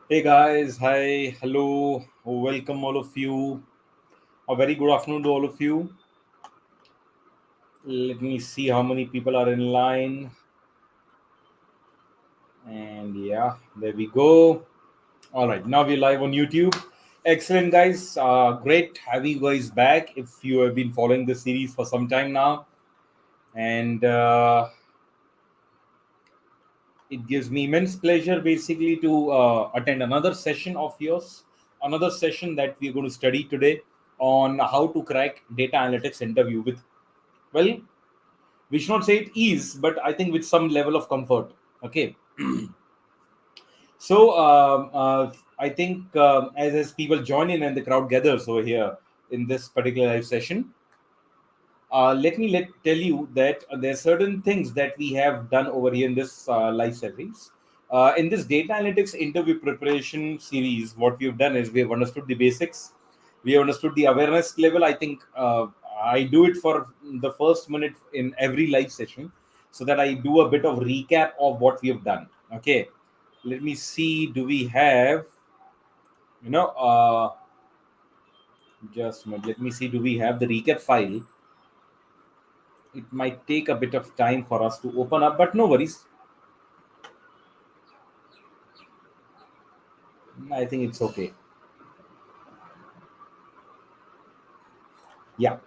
Hey guys, hi, hello, welcome all of you. A very good afternoon to all of you. Let me see how many people are in line. And yeah, there we go. All right, now we're live on YouTube. Excellent, guys. Great have you guys back if you have been following the series for some time now. And it gives me immense pleasure basically to attend another session of yours, another session that we're going to study today on how to crack data analytics interview with, well, we should not say it ease, but I think with some level of comfort. Okay. So I think as people join in and the crowd gathers over here in this particular live session, let tell you that there are certain things that we have done over here in this live series. In this data analytics interview preparation series, what we have done is we have understood the basics, we have understood the awareness level. I think I do it for the first minute in every live session so that I do a bit of recap of what we have done. Okay, let me see. Do we have, you know, just a minute, let me see. Do we have the recap file? It might take a bit of time for us to open up, but no worries. I think it's okay. Yeah.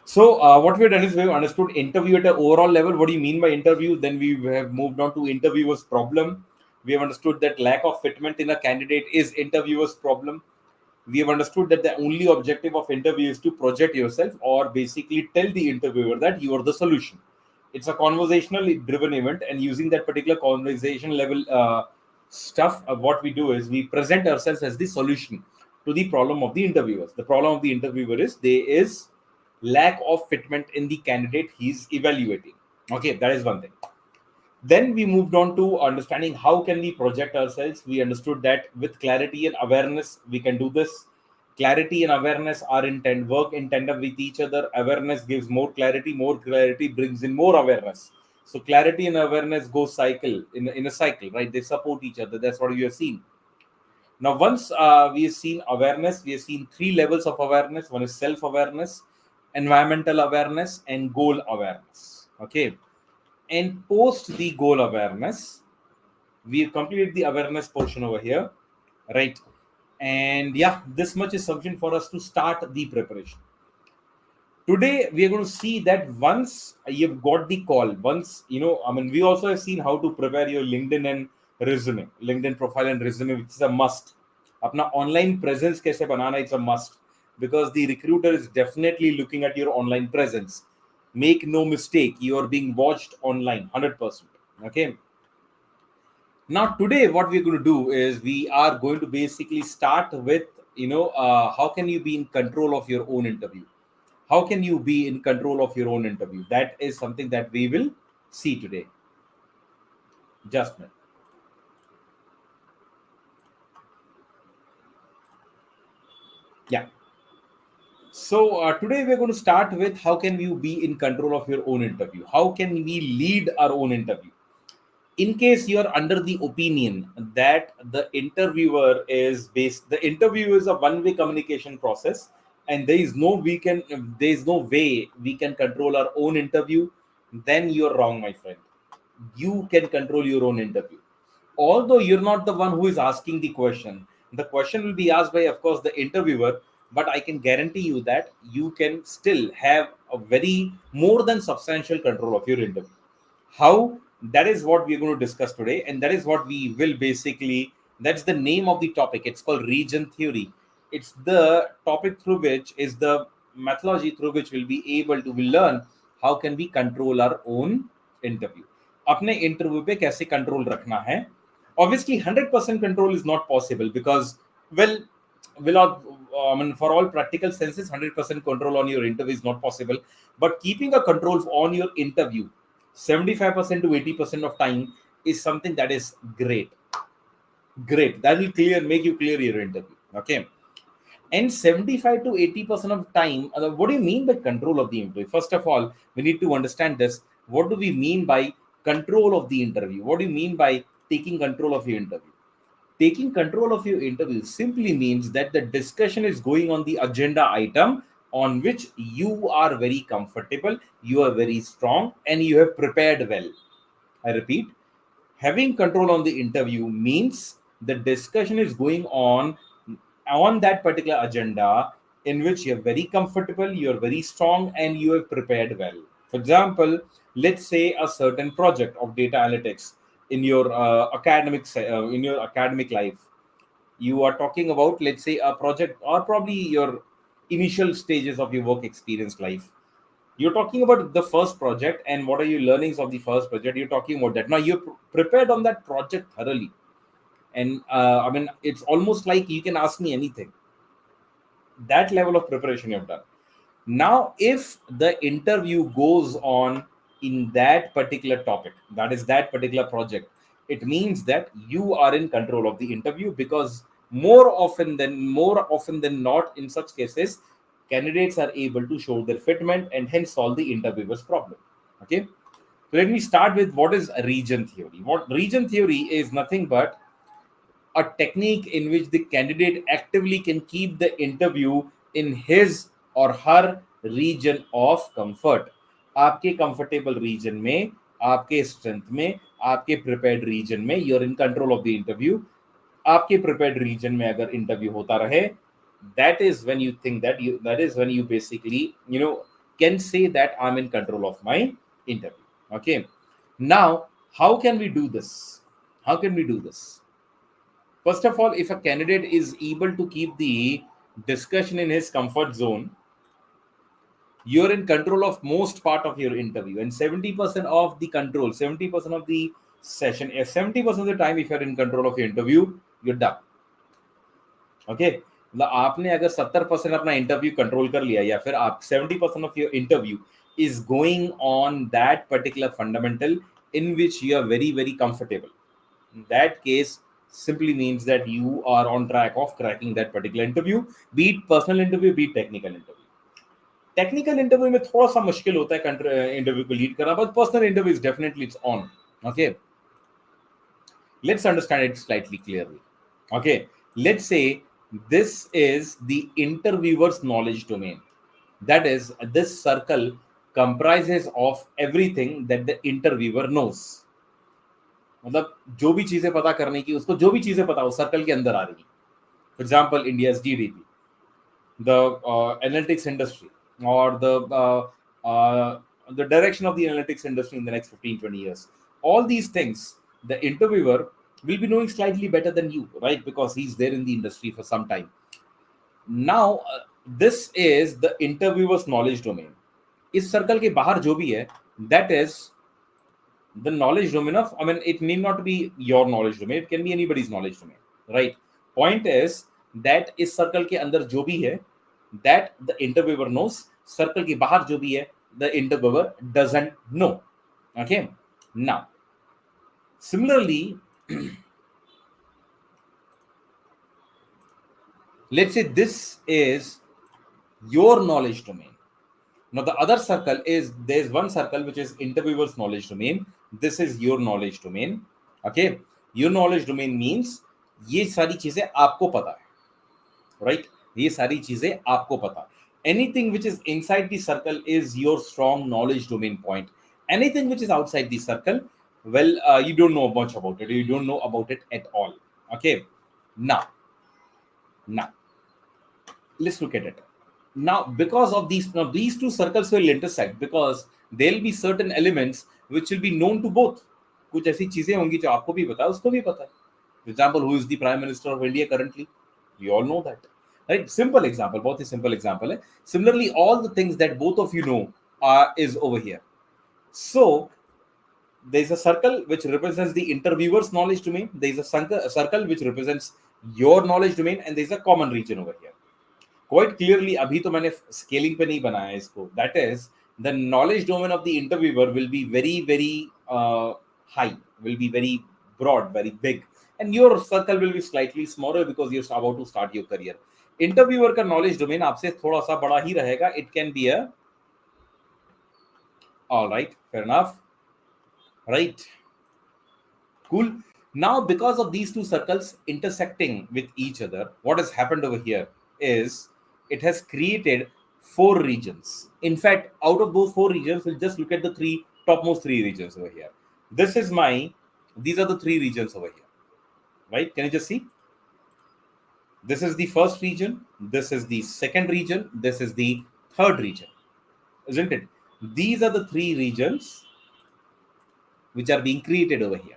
So what we've done is we've understood interview at an overall level. What do you mean by interview? Then we have moved on to interviewer's problem. We have understood that lack of fitment in a candidate is interviewer's problem. We have understood that the only objective of interview is to project yourself or basically tell the interviewer that you are the solution. It's a conversational driven event, and using that particular conversation level stuff, what we do is we present ourselves as the solution to the problem of the interviewers. The problem of the interviewer is there is lack of fitment in the candidate he's evaluating. Okay, that is one thing. Then we moved on to understanding how can we project ourselves. We understood that with clarity and awareness we can do this. Clarity and awareness are work in tandem with each other. Awareness gives more clarity brings in more awareness. So clarity and awareness go cycle in a cycle, right? They support each other. That's what you have seen. Now, once we have seen awareness, we have seen three levels of awareness. One is self-awareness, environmental awareness, and goal awareness. Okay. And post the goal awareness, we have completed the awareness portion over here, right? And yeah, this much is sufficient for us to start the preparation. Today we are going to see that once you've got the call, once I mean, we also have seen how to prepare your LinkedIn and resume, LinkedIn profile and resume, which is a must. Apna online presence kaise banana, it's a must, because the recruiter is definitely looking at your online presence. Make no mistake, you are being watched online 100%. Okay. Now today what we're going to do is we are going to basically start with, how can you be in control of your own interview. How can you be in control of your own interview? That is something that we will see today. Just a minute. Yeah. So today we're going to start with how can you be in control of your own interview? How can we lead our own interview? In case you are under the opinion that the interview is a one-way communication process, and there is no way we can control our own interview, then you're wrong, my friend. You can control your own interview. Although you're not the one who is asking the question will be asked by, of course, the interviewer, but I can guarantee you that you can still have a very more than substantial control of your interview. How? That is what we're going to discuss today, and that is what we will basically, that's the name of the topic. It's called region theory. It's the topic through which is the methodology through which we'll be able to learn how can we control our own interview. अपने interview पे कैसे control रखना है. Obviously 100% control is not possible because, well, I mean, for all practical senses 100% control on your interview is not possible, but keeping a control on your interview 75% to 80% of time is something that is great. That will make you clear your interview. Okay. And 75 to 80% of time, what do you mean by control of the interview? First of all, we need to understand this. What do we mean by control of the interview? What do you mean by taking control of your interview? Taking control of your interview simply means that the discussion is going on the agenda item on which you are very comfortable, you are very strong, and you have prepared well. I repeat, having control on the interview means the discussion is going on that particular agenda in which you're very comfortable, you're very strong, and you have prepared well. For example, let's say a certain project of data analytics in your in your academic life. You are talking about, let's say, a project or probably your initial stages of your work experience life. You're talking about the first project and what are your learnings of the first project. You're talking about that. Now you're prepared on that project thoroughly, and I mean, it's almost like you can ask me anything. That level of preparation you've done. Now if the interview goes on in that particular topic, that is that particular project, it means that you are in control of the interview, because more often than not, in such cases, candidates are able to show their fitment and hence solve the interviewer's problem. Okay, so let me start with what is region theory. What region theory is nothing but a technique in which the candidate actively can keep the interview in his or her region of comfort. आपके comfortable region में, आपके strength में, आपके prepared region में, you're in control of the interview. आपके prepared region में अगर interview होता रहे, that is when you think that is when you basically, can say that I'm in control of my interview. Okay. Now, how can we do this? How can we do this? First of all, if a candidate is able to keep the discussion in his comfort zone, you're in control of most part of your interview, and 70% of the control, 70% of the session, 70% of the time, if you're in control of your interview, you're done. Okay, मतलब आपने अगर 70% अपना interview control कर लिया, या फिर आप 70% of your interview is going on that particular fundamental in which you are very very comfortable, in that case simply means that you are on track of cracking that particular interview, be it personal interview, be it technical interview. Technical interview में थोड़ा सा मुश्किल होता है interview को lead करना, but personal interview is definitely it's on. Okay, let's understand it slightly clearly. Okay, let's say this is the interviewer's knowledge domain. That is, this circle comprises of everything that the interviewer knows. मतलब जो भी चीजें पता करने की, उसको जो भी चीजें पता हो सर्कल के अंदर आ रही है. For example, India's GDP, the analytics industry, or the direction of the analytics industry in the next 15-20 years. All these things, the interviewer will be knowing slightly better than you, right? Because he's there in the industry for some time. Now, this is the interviewer's knowledge domain. इस circle के बाहर जो भी है, that is the knowledge domain of, I mean, it need not be your knowledge domain, it can be anybody's knowledge domain, right? Point is that इस circle के अंदर जो भी है, that the interviewer knows. Circle के बाहर जो भी है, the interviewer doesn't know. Okay, now similarly, let's say this is your knowledge domain. Now the other circle is, there's one circle which is interviewer's knowledge domain. This is your knowledge domain. Okay, your knowledge domain means ये सारी चीजें आपको पता है, right? ये सारी चीजें आपको पता है. Anything which is inside the circle is your strong knowledge domain point. Anything which is outside the circle, well, you don't know much about it. You don't know about it at all. Okay, now let's look at it. Now, because of these two circles will intersect, because there'll be certain elements which will be known to both. कुछ ऐसी चीजें होंगी जो आपको भी पता है, उसको भी पता है. For example, who is the Prime Minister of India currently? We all know that, right? Simple example, बहुत ही simple example है. Similarly, all the things that both of you know is over here. So there is a circle which represents the interviewer's knowledge domain. There is a circle which represents your knowledge domain, and there is a common region over here. Quite clearly, अभी तो मैंने scaling पे नहीं बनाया इसको. That is, the knowledge domain of the interviewer will be very very high, will be very broad, very big, and your circle will be slightly smaller because you're about to start your career. Interviewer का knowledge domain आपसे थोड़ा सा बड़ा ही रहेगा. It can be a, all right, fair enough, right, cool. Now, because of these two circles intersecting with each other, what has happened over here is it has created four regions. In fact, out of those four regions, we'll just look at the topmost three regions over here. These are the three regions over here, right? Can you just see? This is the first region, this is the second region, this is the third region, isn't it? These are the three regions which are being created over here.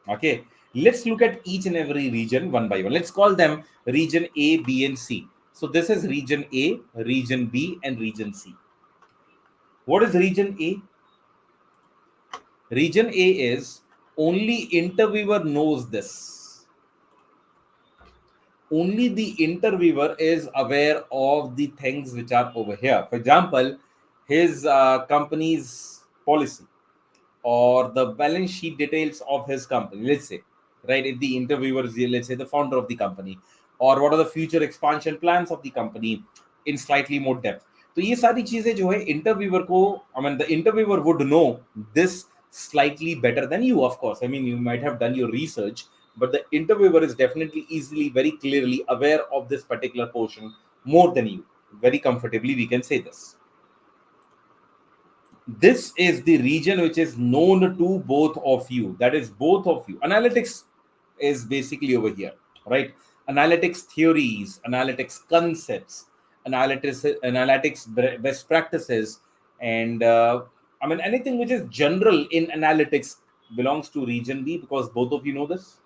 Okay, let's look at each and every region one by one. Let's call them region A, B, and C. So this is region A, region B, and region C. What is region A? Region A is only interviewer knows this. Only the interviewer is aware of the things which are over here. For example, his company's policy or the balance sheet details of his company, let's say, right? If the interviewer is, let's say, the founder of the company, or what are the future expansion plans of the company in slightly more depth. तो ये सारी चीजें जो है interviewer को, I mean, the interviewer would know this slightly better than you, of course. I mean, you might have done your research, but the interviewer is definitely easily, very clearly aware of this particular portion more than you. Very comfortably, we can say this. This is the region which is known to both of you. That is both of you. Analytics is basically over here, right? Analytics theories, analytics concepts, analytics best practices, and I mean, anything which is general in analytics belongs to region B, because both of you know this.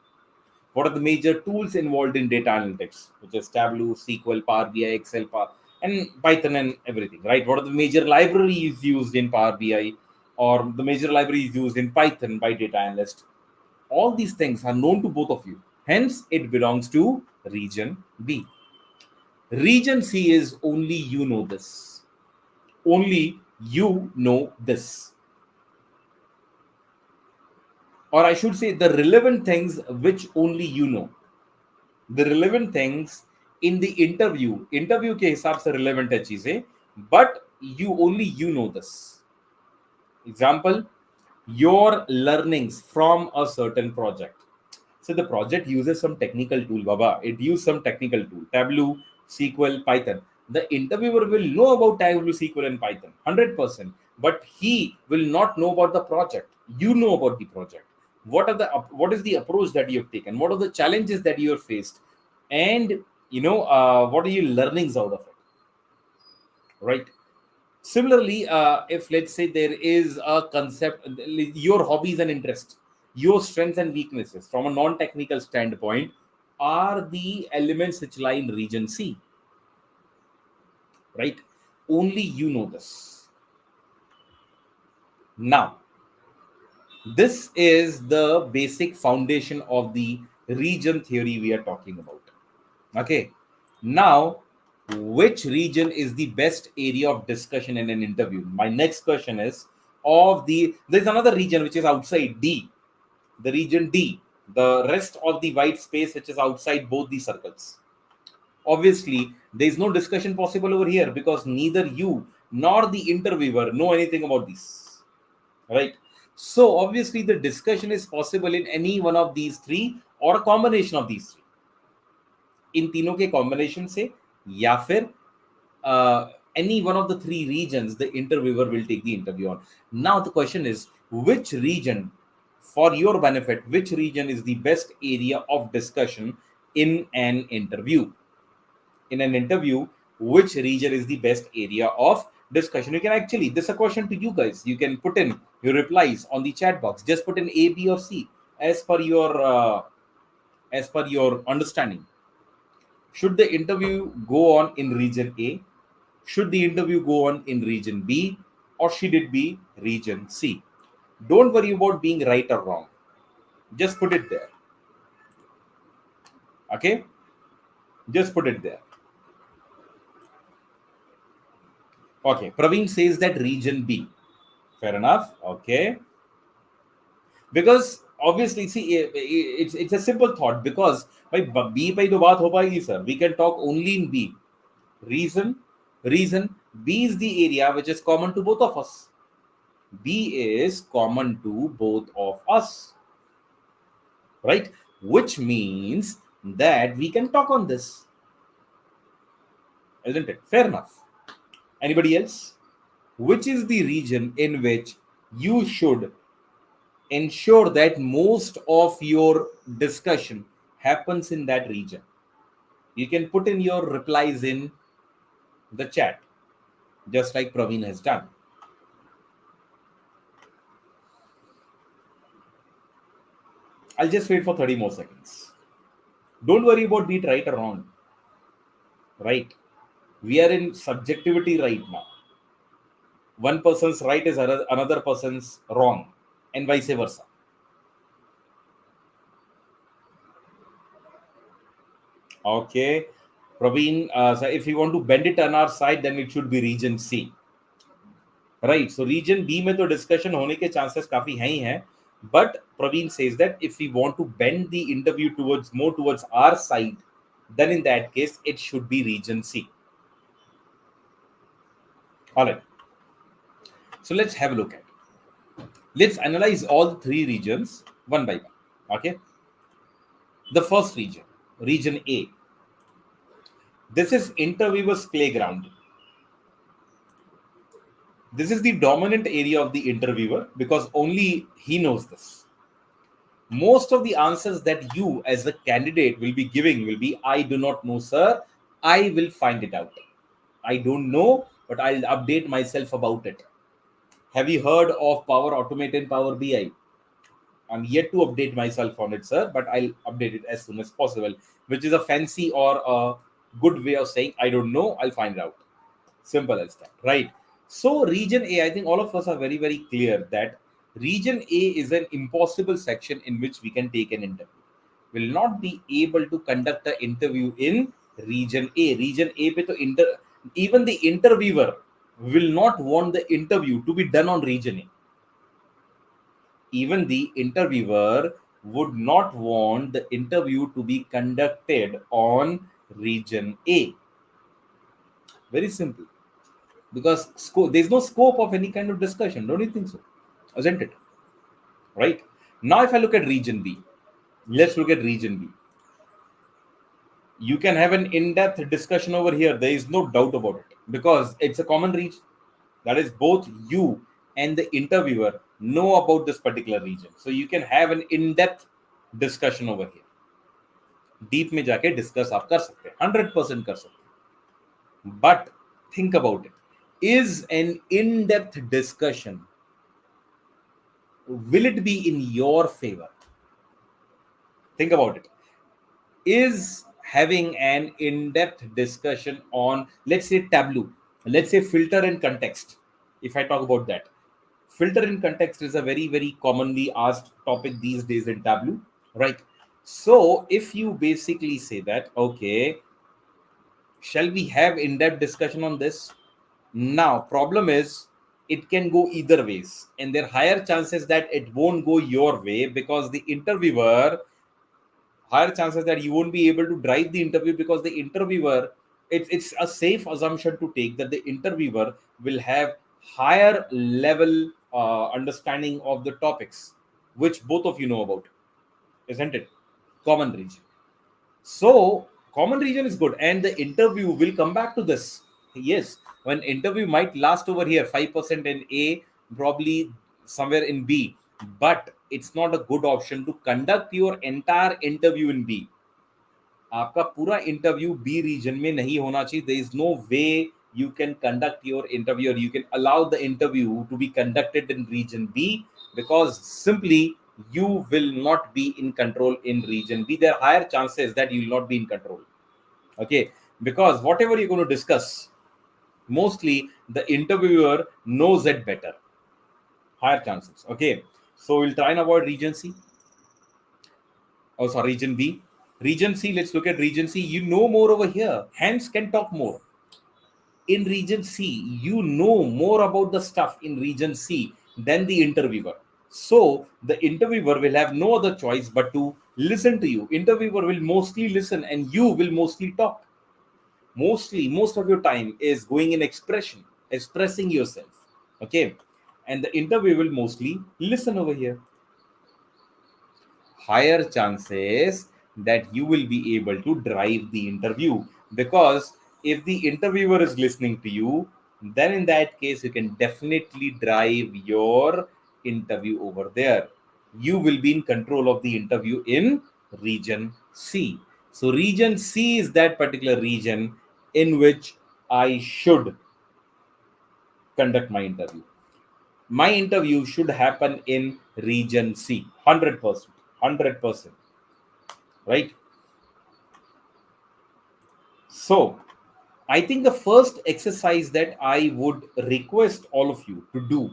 What are the major tools involved in data analytics, which is Tableau, SQL, Power BI, Excel, and Python and everything, right? What are the major libraries used in Power BI, or the major libraries used in Python by data analyst? All these things are known to both of you. Hence, it belongs to region B. Region C is only you know this. Only you know this. Or I should say, the relevant things which only you know. The relevant things in the interview के हिसाब से relevant है चीजें, but only you know this. Example, your learnings from a certain project. So the project uses some technical tool, Baba. It uses some technical tool, Tableau, SQL, Python. The interviewer will know about Tableau, SQL, and Python, 100%. But he will not know about the project. You know about the project. What is the approach that you have taken? What are the challenges that you have faced? And what are your learnings out of it? Right. Similarly, if let's say there is a concept, your hobbies and interests, your strengths and weaknesses from a non-technical standpoint are the elements which lie in region C, right? Only you know this. Now, this is the basic foundation of the region theory we are talking about. Okay. Now, which region is the best area of discussion in an interview? My next question is, there's another region which is outside D, the region D, the rest of the white space which is outside both the circles. Obviously, there is no discussion possible over here because neither you nor the interviewer know anything about this, right? So obviously the discussion is possible in any one of these three or a combination of these three. इन तीनों के combination से या फिर any one of the three regions the interviewer will take the interview on. Now the question is, which region, for your benefit, which region is the best area of discussion in an interview? In an interview, which region is the best area of discussion? You can actually, this is a question to you guys. You can put in your replies on the chat box. Just put in A, B, or C as per your understanding. Should the interview go on in region A? Should the interview go on in region B? Or should it be region C? Don't worry about being right or wrong. Just put it there. Okay? Just put it there. Okay. Praveen says that region B. Fair enough. Okay. Because obviously, see, it's a simple thought. Because by B by the baat ho paegi, sir. We can talk only in B. Reason, B is the area which is common to both of us. B is common to both of us, right? Which means that we can talk on this, isn't it? Fair enough. Anybody else? Which is the region in which you should ensure that most of your discussion happens in that region? You can put in your replies in the chat, just like Praveen has done. I'll just wait for 30 more seconds. Don't worry about being right or wrong, right? We are in subjectivity right now. One person's right is another person's wrong, and vice versa. Okay, Praveen, so if you want to bend it on our side, then it should be region C. Right. So region B में तो discussion होने के chances काफी हैं ही हैं. But Praveen says that if we want to bend the interview towards more towards our side, then in that case it should be region C. All right. So let's have a look at it. Let's analyze all three regions one by one. Okay. The first region, region A. This is interviewer's playground. This is the dominant area of the interviewer because only he knows this. Most of the answers that you as a candidate will be giving will be, I do not know, sir. I will find it out. I don't know, but I'll update myself about it. Have you heard of Power Automate and Power BI? I'm yet to update myself on it, sir, but I'll update it as soon as possible, which is a fancy or a good way of saying, I don't know, I'll find it out. Simple as that, right? So, region A, I think all of us are very, very clear that region A is an impossible section in which we can take an interview. Will not be able to conduct an interview in region A. Region A, pe to even the interviewer will not want the interview to be done on region A. Even the interviewer would not want the interview to be conducted on region A. Very simple. Because there's no scope of any kind of discussion. Don't you think so? Isn't it? Right? Now, if I look at region B, let's look at region B. You can have an in-depth discussion over here. There is no doubt about it because it's a common region. That is, both you and the interviewer know about this particular region. So you can have an in-depth discussion over here. Deep में जाके discuss आप कर सकते हैं, 100% कर सकते हैं. But think about it. Is an in-depth discussion, will it be in your favor? Think about it. Is having an in-depth discussion on, let's say, Tableau, let's say filter and context. If I talk about that, filter and context is a very, very commonly asked topic these days in Tableau, right? So if you basically say that, okay, shall we have in-depth discussion on this? Now, problem is it can go either ways, and there are higher chances that it won't go your way because the interviewer, higher chances that you won't be able to drive the interview because the interviewer, it's a safe assumption to take that the interviewer will have higher level understanding of the topics which both of you know about, isn't it? Common region. So common region is good, and the interview will come back to this. Yes, when interview might last over here 5% in A, probably somewhere in B, but it's not a good option to conduct your entire interview in B. आपका पूरा interview B reason में नहीं होना चाहिए. There is no way you can conduct your interview or you can allow the interview to be conducted in region B because simply you will not be in control in region B. There are higher chances that you will not be in control. Okay, because whatever you're going to discuss, mostly the interviewer knows it better. Higher chances. Okay, so we'll try and avoid region C. Oh, sorry, region B. Region C, let's look at region C. You know more over here. Hands can talk more. In region C, you know more about the stuff in region C than the interviewer. So the interviewer will have no other choice but to listen to you. Interviewer will mostly listen and you will mostly talk. Most of your time is going in expressing yourself. Okay. And the interviewer will mostly listen over here. higher chances that you will be able to drive the interview. Because if the interviewer is listening to you, then in that case, you can definitely drive your interview over there. You will be in control of the interview in region C. So, region C is that particular region in which I should conduct my interview. My interview should happen in region C, 100%, 100%, right? So, I think the first exercise that I would request all of you to do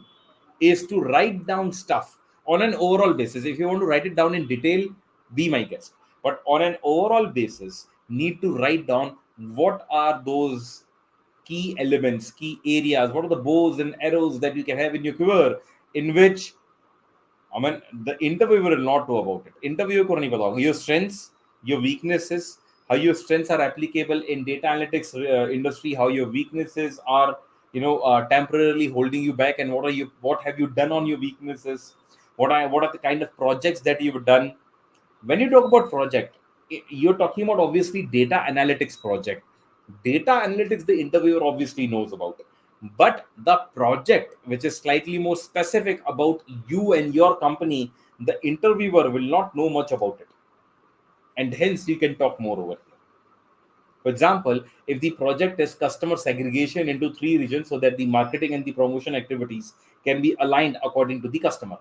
is to write down stuff on an overall basis. If you want to write it down in detail, be my guest. But on an overall basis, need to write down what are those key elements, key areas, what are the bows and arrows that you can have in your quiver, in which I mean, the interviewer will not know about it. Interviewer को नहीं पता होगा. Your strengths, your weaknesses, how your strengths are applicable in data analytics industry, how your weaknesses are, temporarily holding you back, and what have you done on your weaknesses? What are the kind of projects that you've done? When you talk about project, you're talking about obviously data analytics project. Data analytics, the interviewer obviously knows about it. But the project, which is slightly more specific about you and your company, the interviewer will not know much about it. And hence, you can talk more over here. For example, if the project is customer segregation into 3 regions so that the marketing and the promotion activities can be aligned according to the customer.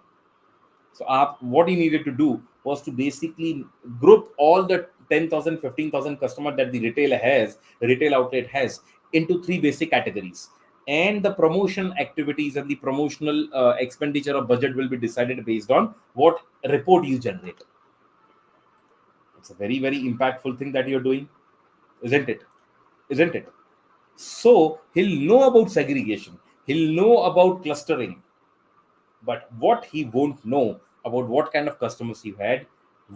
So what he needed to do was to basically group all the 10,000, 15,000 customer that the retail outlet has into 3 basic categories. And the promotion activities and the promotional expenditure of budget will be decided based on what report you generate. It's a very, very impactful thing that you're doing, isn't it? Isn't it? So he'll know about segregation. He'll know about clustering. But what he won't know about what kind of customers you had,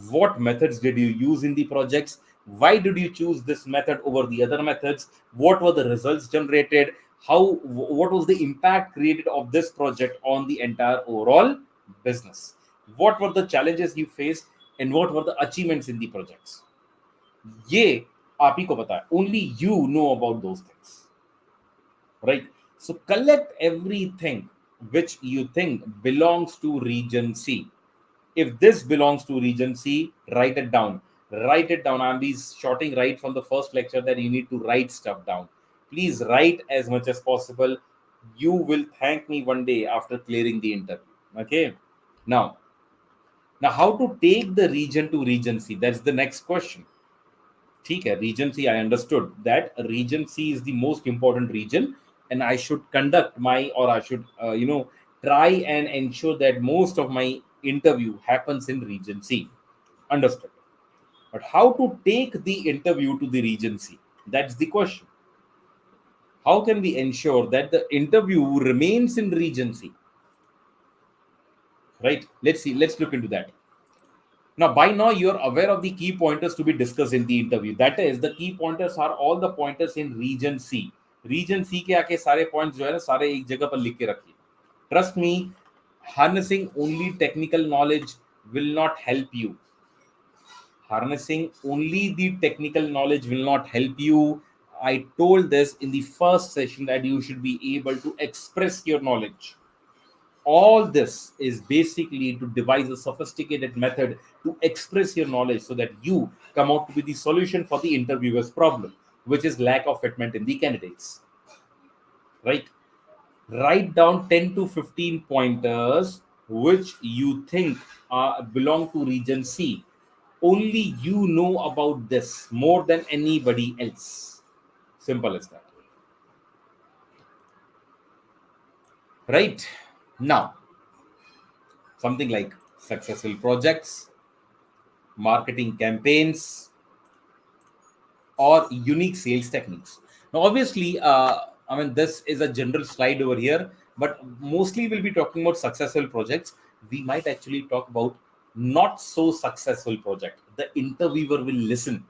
what methods did you use in the projects, why did you choose this method over the other methods, what were the results generated, what was the impact created of this project on the entire overall business, what were the challenges you faced, and what were the achievements in the projects. ये आप ही को पता है. Only you know about those things, right? So collect everything which you think belongs to region C. If this belongs to region C, write it down. Write it down. I'm shorting right from the first lecture that you need to write stuff down. Please write as much as possible. You will thank me one day after clearing the interview. Okay. Now how to take the region to region C? That's the next question. ठीक है, region C, I understood that region C is the most important region, and I should conduct or I should, try and ensure that most of my interview happens in region C. Understood. But how to take the interview to the region C? That's the question. How can we ensure that the interview remains in region C? Right? Let's see. Let's look into that. Now, by now, you're aware of the key pointers to be discussed in the interview. That is, the key pointers are all the pointers in region C. Region C के आके सारे points जो है ना सारे एक जगह पर लिख के रखिए. Trust me, harnessing only technical knowledge will not help you. Harnessing only the technical knowledge will not help you. I told this in the first session that you should be able to express your knowledge. All this is basically to devise a sophisticated method to express your knowledge so that you come out to be the solution for the interviewer's problem, which is lack of fitment in the candidates. Right? Write down 10 to 15 pointers which you think belong to region C. Only you know about this more than anybody else. Simple as that. Right? Now, something like successful projects, marketing campaigns, or unique sales techniques. Now, obviously, this is a general slide over here, but mostly we'll be talking about successful projects. We might actually talk about not so successful project. The interviewer will listen.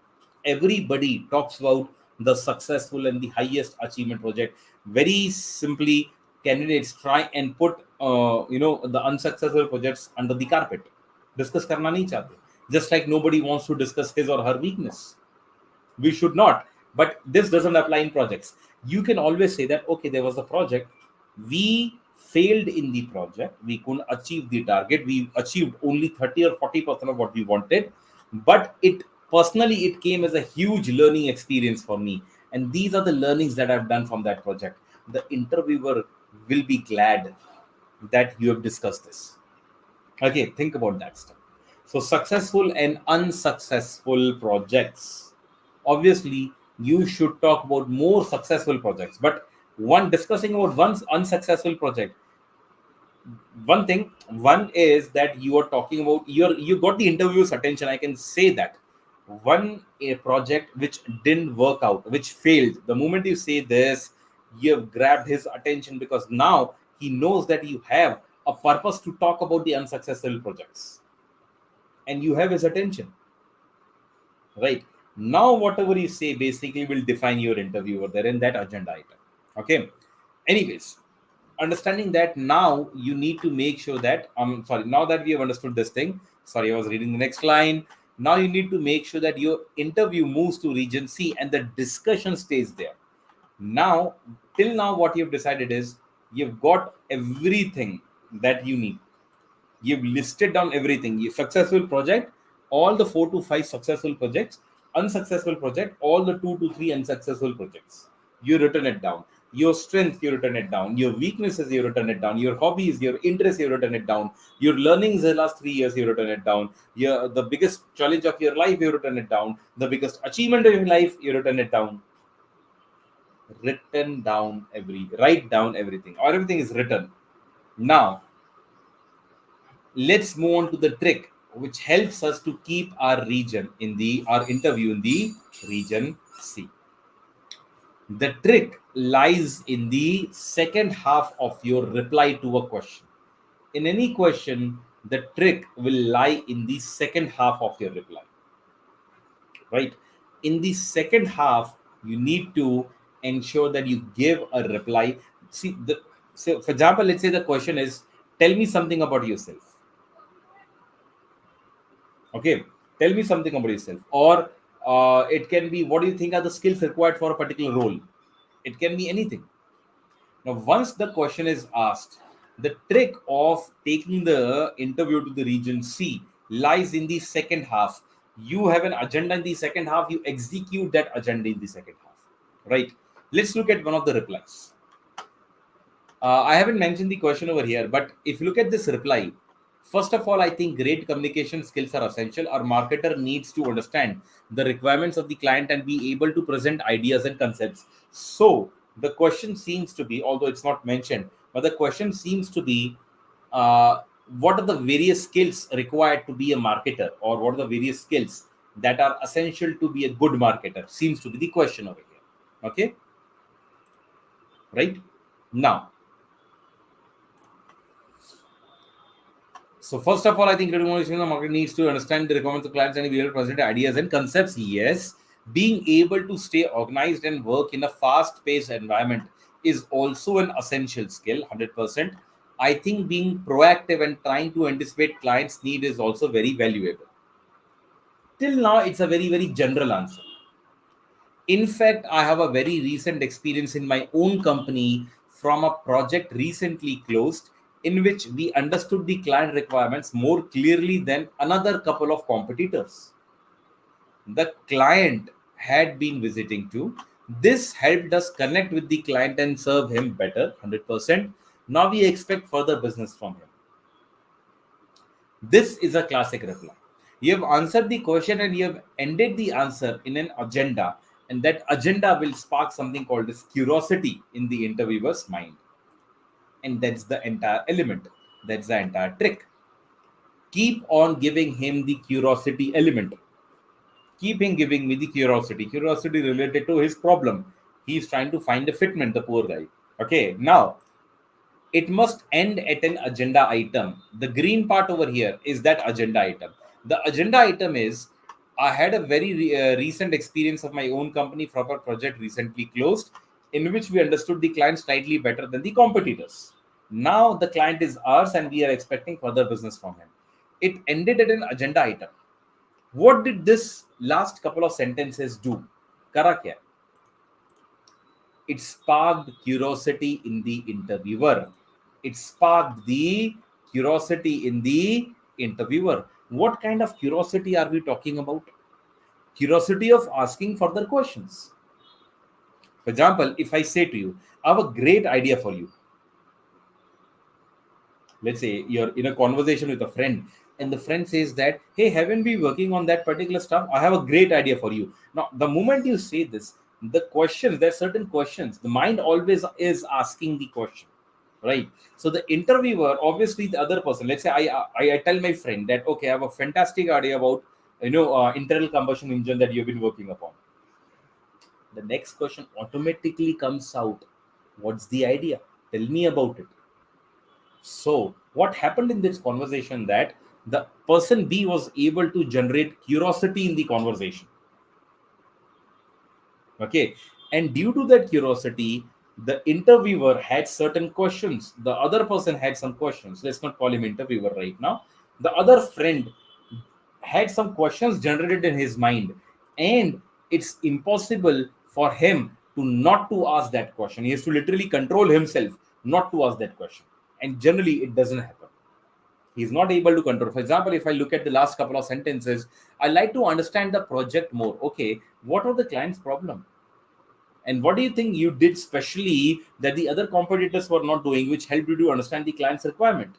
Everybody talks about the successful and the highest achievement project. Very simply, candidates try and put the unsuccessful projects under the carpet. Discuss करना नहीं चाहते. Just like nobody wants to discuss his or her weakness. We should not. But this doesn't apply in projects. You can always say that, okay, there was a project, we failed in the project, we couldn't achieve the target, we achieved only 30 or 40% of what we wanted, but it personally it came as a huge learning experience for me, and these are the learnings that I've done from that project. The interviewer will be glad that you have discussed this. Okay, think about that stuff. So, successful and unsuccessful projects. Obviously, you should talk about more successful projects, but one discussing about one unsuccessful project. One thing, one is that you are talking about you got the interviewer's attention. I can say that one a project which didn't work out, which failed. The moment you say this, you have grabbed his attention because now he knows that you have a purpose to talk about the unsuccessful projects, and you have his attention, right? Now whatever you say basically will define your interview over there in that agenda item. Okay, anyways, understanding that, now you need to make sure that sorry, now that we have understood this thing, sorry, I was reading the next line. Now you need to make sure that your interview moves to region C and the discussion stays there. Now, till now what you've decided is you've got everything that you need. You've listed down everything. You successful project, all the 4 to 5 successful projects, unsuccessful project, all the 2 to 3 unsuccessful projects. You written it down. Your strength, you written it down. Your weaknesses, you written it down. Your hobbies, your interests, you written it down. Your learnings the last 3 years, you written it down. Your the biggest challenge of your life, you written it down. The biggest achievement of your life, you written it down. Write down everything, or everything is written. Now let's move on to the trick which helps us to keep our interview in the region C. The trick lies in the second half of your reply to a question. In any question, the trick will lie in the second half of your reply, right? In the second half, you need to ensure that you give a reply. So for example, let's say the question is, tell me something about yourself. Okay, tell me something about yourself. Or it can be, what do you think are the skills required for a particular role? It can be anything. Now, once the question is asked, the trick of taking the interview to the region C lies in the second half. You have an agenda in the second half, you execute that agenda in the second half, right? Let's look at one of the replies. I haven't mentioned the question over here, but if you look at this reply, first of all, I think great communication skills are essential. Our marketer needs to understand the requirements of the client and be able to present ideas and concepts. So, the question seems to be, although it's not mentioned, but the question seems to be, what are the various skills required to be a marketer, or what are the various skills that are essential to be a good marketer? Seems to be the question over here. Okay, right? Now, so first of all, I think the market needs to understand the requirements of clients and be able to present ideas and concepts. Yes, being able to stay organized and work in a fast-paced environment is also an essential skill. 100%. I think being proactive and trying to anticipate clients' need is also very valuable. Till now, it's a very general answer. In fact, I have a very recent experience in my own company from a project recently closed in which we understood the client requirements more clearly than another couple of competitors. The client had been visiting too. This helped us connect with the client and serve him better, 100%. Now we expect further business from him. This is a classic reply. You have answered the question and you have ended the answer in an agenda, and that agenda will spark something called as curiosity in the interviewer's mind. And that's the entire element. That's the entire trick. Keep on giving him the curiosity element. Keep him giving me the curiosity related to his problem. He's trying to find a fitment, the poor guy. Okay, now it must end at an agenda item. The green part over here is that agenda item. The agenda item is, I had a very recent experience of my own company from a project recently closed in which we understood the client slightly better than the competitors. Now the client is ours and we are expecting further business from him. It ended at an agenda item. What did this last couple of sentences do? Kara kya? It sparked curiosity in the interviewer. It sparked the curiosity in the interviewer. What kind of curiosity are we talking about? Curiosity of asking further questions. For example, if I say to you, I have a great idea for you. Let's say you're in a conversation with a friend, and the friend says that, hey, haven't we working on that particular stuff? I have a great idea for you. Now, the moment you say this, the questions, there are certain questions. The mind always is asking the question, right? So the interviewer, obviously the other person, let's say I tell my friend that, okay, I have a fantastic idea about internal combustion engine that you've been working upon. The next question automatically comes out. What's the idea? Tell me about it. So what happened in this conversation that the person B was able to generate curiosity in the conversation. Okay. And due to that curiosity, the interviewer had certain questions. The other person had some questions. Let's not call him interviewer right now. The other friend had some questions generated in his mind, and it's impossible for him to not to ask that question. He has to literally control himself not to ask that question, and generally it doesn't happen. He's not able to control. For example, if I look at the last couple of sentences, I like to understand the project more. Okay, what are the client's problem, and what do you think you did specially that the other competitors were not doing, which helped you to understand the client's requirement?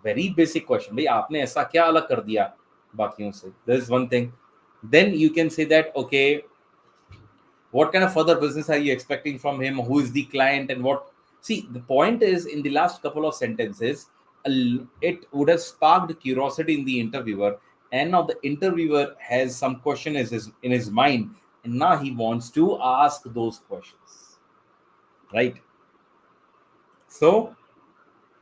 Very basic question. भाई आपने ऐसा क्या अलग कर दिया बाकियों से? There is one thing. Then you can say that, okay, what kind of further business are you expecting from him? Who is the client and what? See, the point is in the last couple of sentences, it would have sparked curiosity in the interviewer, and now the interviewer has some question in his mind, and now he wants to ask those questions, right? So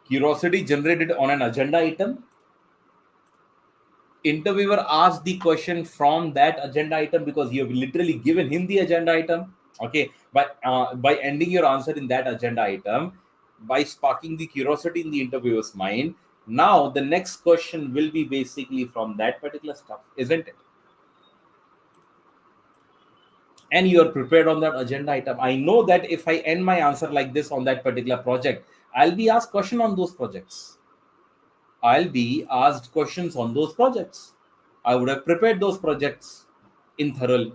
curiosity generated on an agenda item. Interviewer asks the question from that agenda item because you have literally given him the agenda item. Okay, but by ending your answer in that agenda item, by sparking the curiosity in the interviewer's mind, now the next question will be basically from that particular stuff, isn't it? And you are prepared on that agenda item. I know that if I end my answer like this on that particular project, I'll be asked question on those projects. I'll be asked questions on those projects. I would have prepared those projects in thoroughly,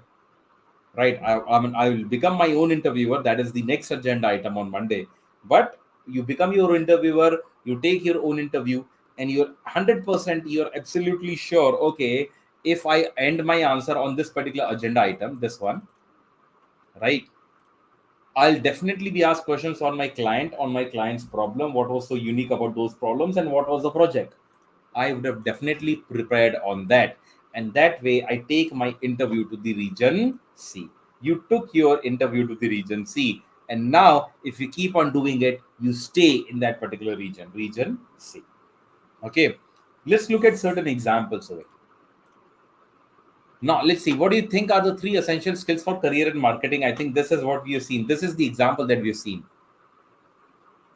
right? I mean, I will become my own interviewer. That is the next agenda item on Monday. But you become your interviewer, you take your own interview, and you're 100%, you're absolutely sure, okay, if I end my answer on this particular agenda item, this one, right? I'll definitely be asked questions on my client's problem. What was so unique about those problems and what was the project? I would have definitely prepared on that. And that way, I take my interview to the region C. You took your interview to the region C. And now, if you keep on doing it, you stay in that particular region, region C. Okay. Let's look at certain examples of it. Now, let's see. What do you think are the three essential skills for career in marketing? I think this is what we have seen. This is the example that we have seen.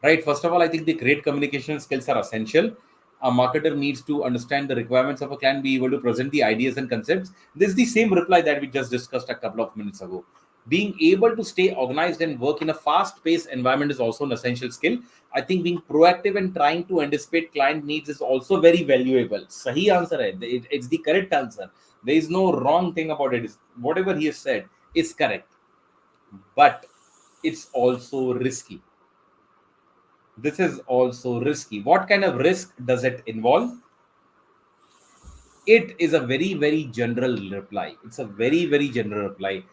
Right. First of all, I think the great communication skills are essential. A marketer needs to understand the requirements of a client, be able to present the ideas and concepts. This is the same reply that we just discussed a couple of minutes ago. Being able to stay organized and work in a fast-paced environment is also an essential skill. I think being proactive and trying to anticipate client needs is also very valuable. Sahi answer hai. It's the correct answer. There is no wrong thing about it. Whatever he has said is correct, but it's also risky. This is also risky. What kind of risk does it involve? It is a very, very general reply. It's a very, very general reply.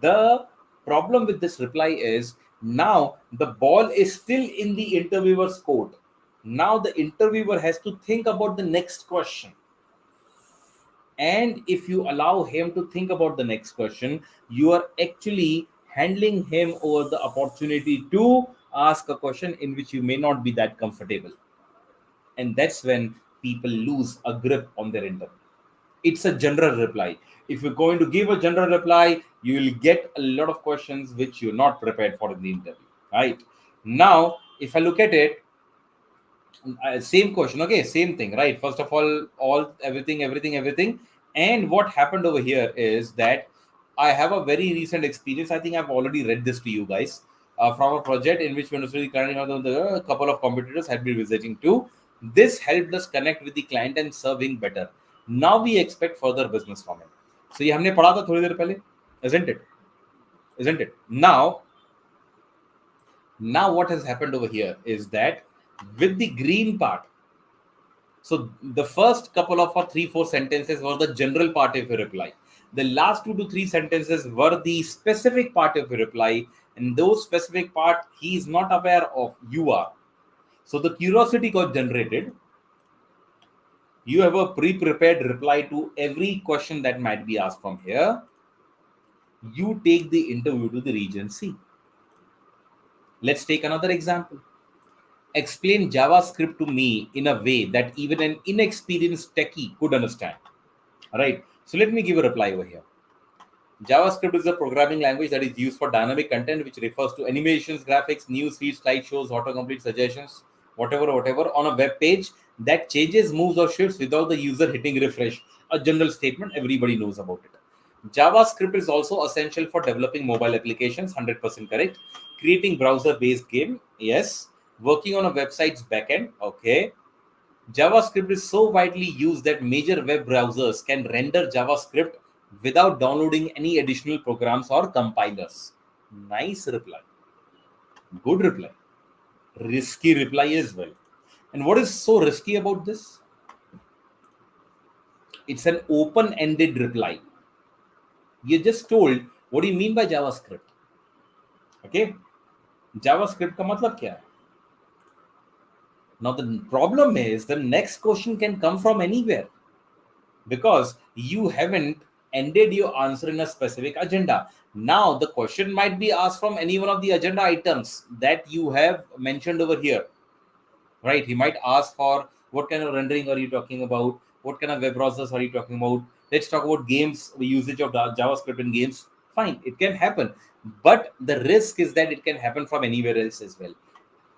The problem with this reply is now the ball is still in the interviewer's court. Now the interviewer has to think about the next question. And if you allow him to think about the next question, you are actually handling him over the opportunity to ask a question in which you may not be that comfortable. And that's when people lose a grip on their interview. It's a general reply. If you're going to give a general reply, you will get a lot of questions which you're not prepared for in the interview. Right now, if I look at it, same question, okay, same thing, right? First of all everything, And what happened over here is that I have a very recent experience. I think I've already read this to you guys from a project in which a couple of competitors had been visiting too. This helped us connect with the client and serving better. Now we expect further business from him. So ये हमने पढ़ा था थोड़ी देर पहले, isn't it? Isn't it? Now what has happened over here is that with the green part, so the first couple of or 3-4 sentences were the general part of your reply. The last 2 to 3 sentences were the specific part of your reply, and those specific part he is not aware of, you are. So the curiosity got generated. You have a pre-prepared reply to every question that might be asked from here. You take the interview to the region C. Let's take another example. Explain JavaScript to me in a way that even an inexperienced techie could understand. All right. So let me give a reply over here. JavaScript is a programming language that is used for dynamic content, which refers to animations, graphics, news feeds, slideshows, autocomplete suggestions, whatever on a web page that changes, moves, or shifts without the user hitting refresh. A general statement, everybody knows about it. JavaScript is also essential for developing mobile applications, 100% correct. Creating browser-based game, yes. Working on a website's backend, okay. JavaScript is so widely used that major web browsers can render JavaScript without downloading any additional programs or compilers. Nice reply. Good reply. Risky reply as well. And what is so risky about this? It's an open-ended reply. You just told, what do you mean by JavaScript? Okay. JavaScript का मतलब क्या है? Now the problem is the next question can come from anywhere, because you haven't ended your answer in a specific agenda. Now the question might be asked from any one of the agenda items that you have mentioned over here, right? He might ask for what kind of rendering are you talking about, what kind of web browsers are you talking about, let's talk about games, usage of JavaScript in games. Fine, it can happen, but the risk is that it can happen from anywhere else as well.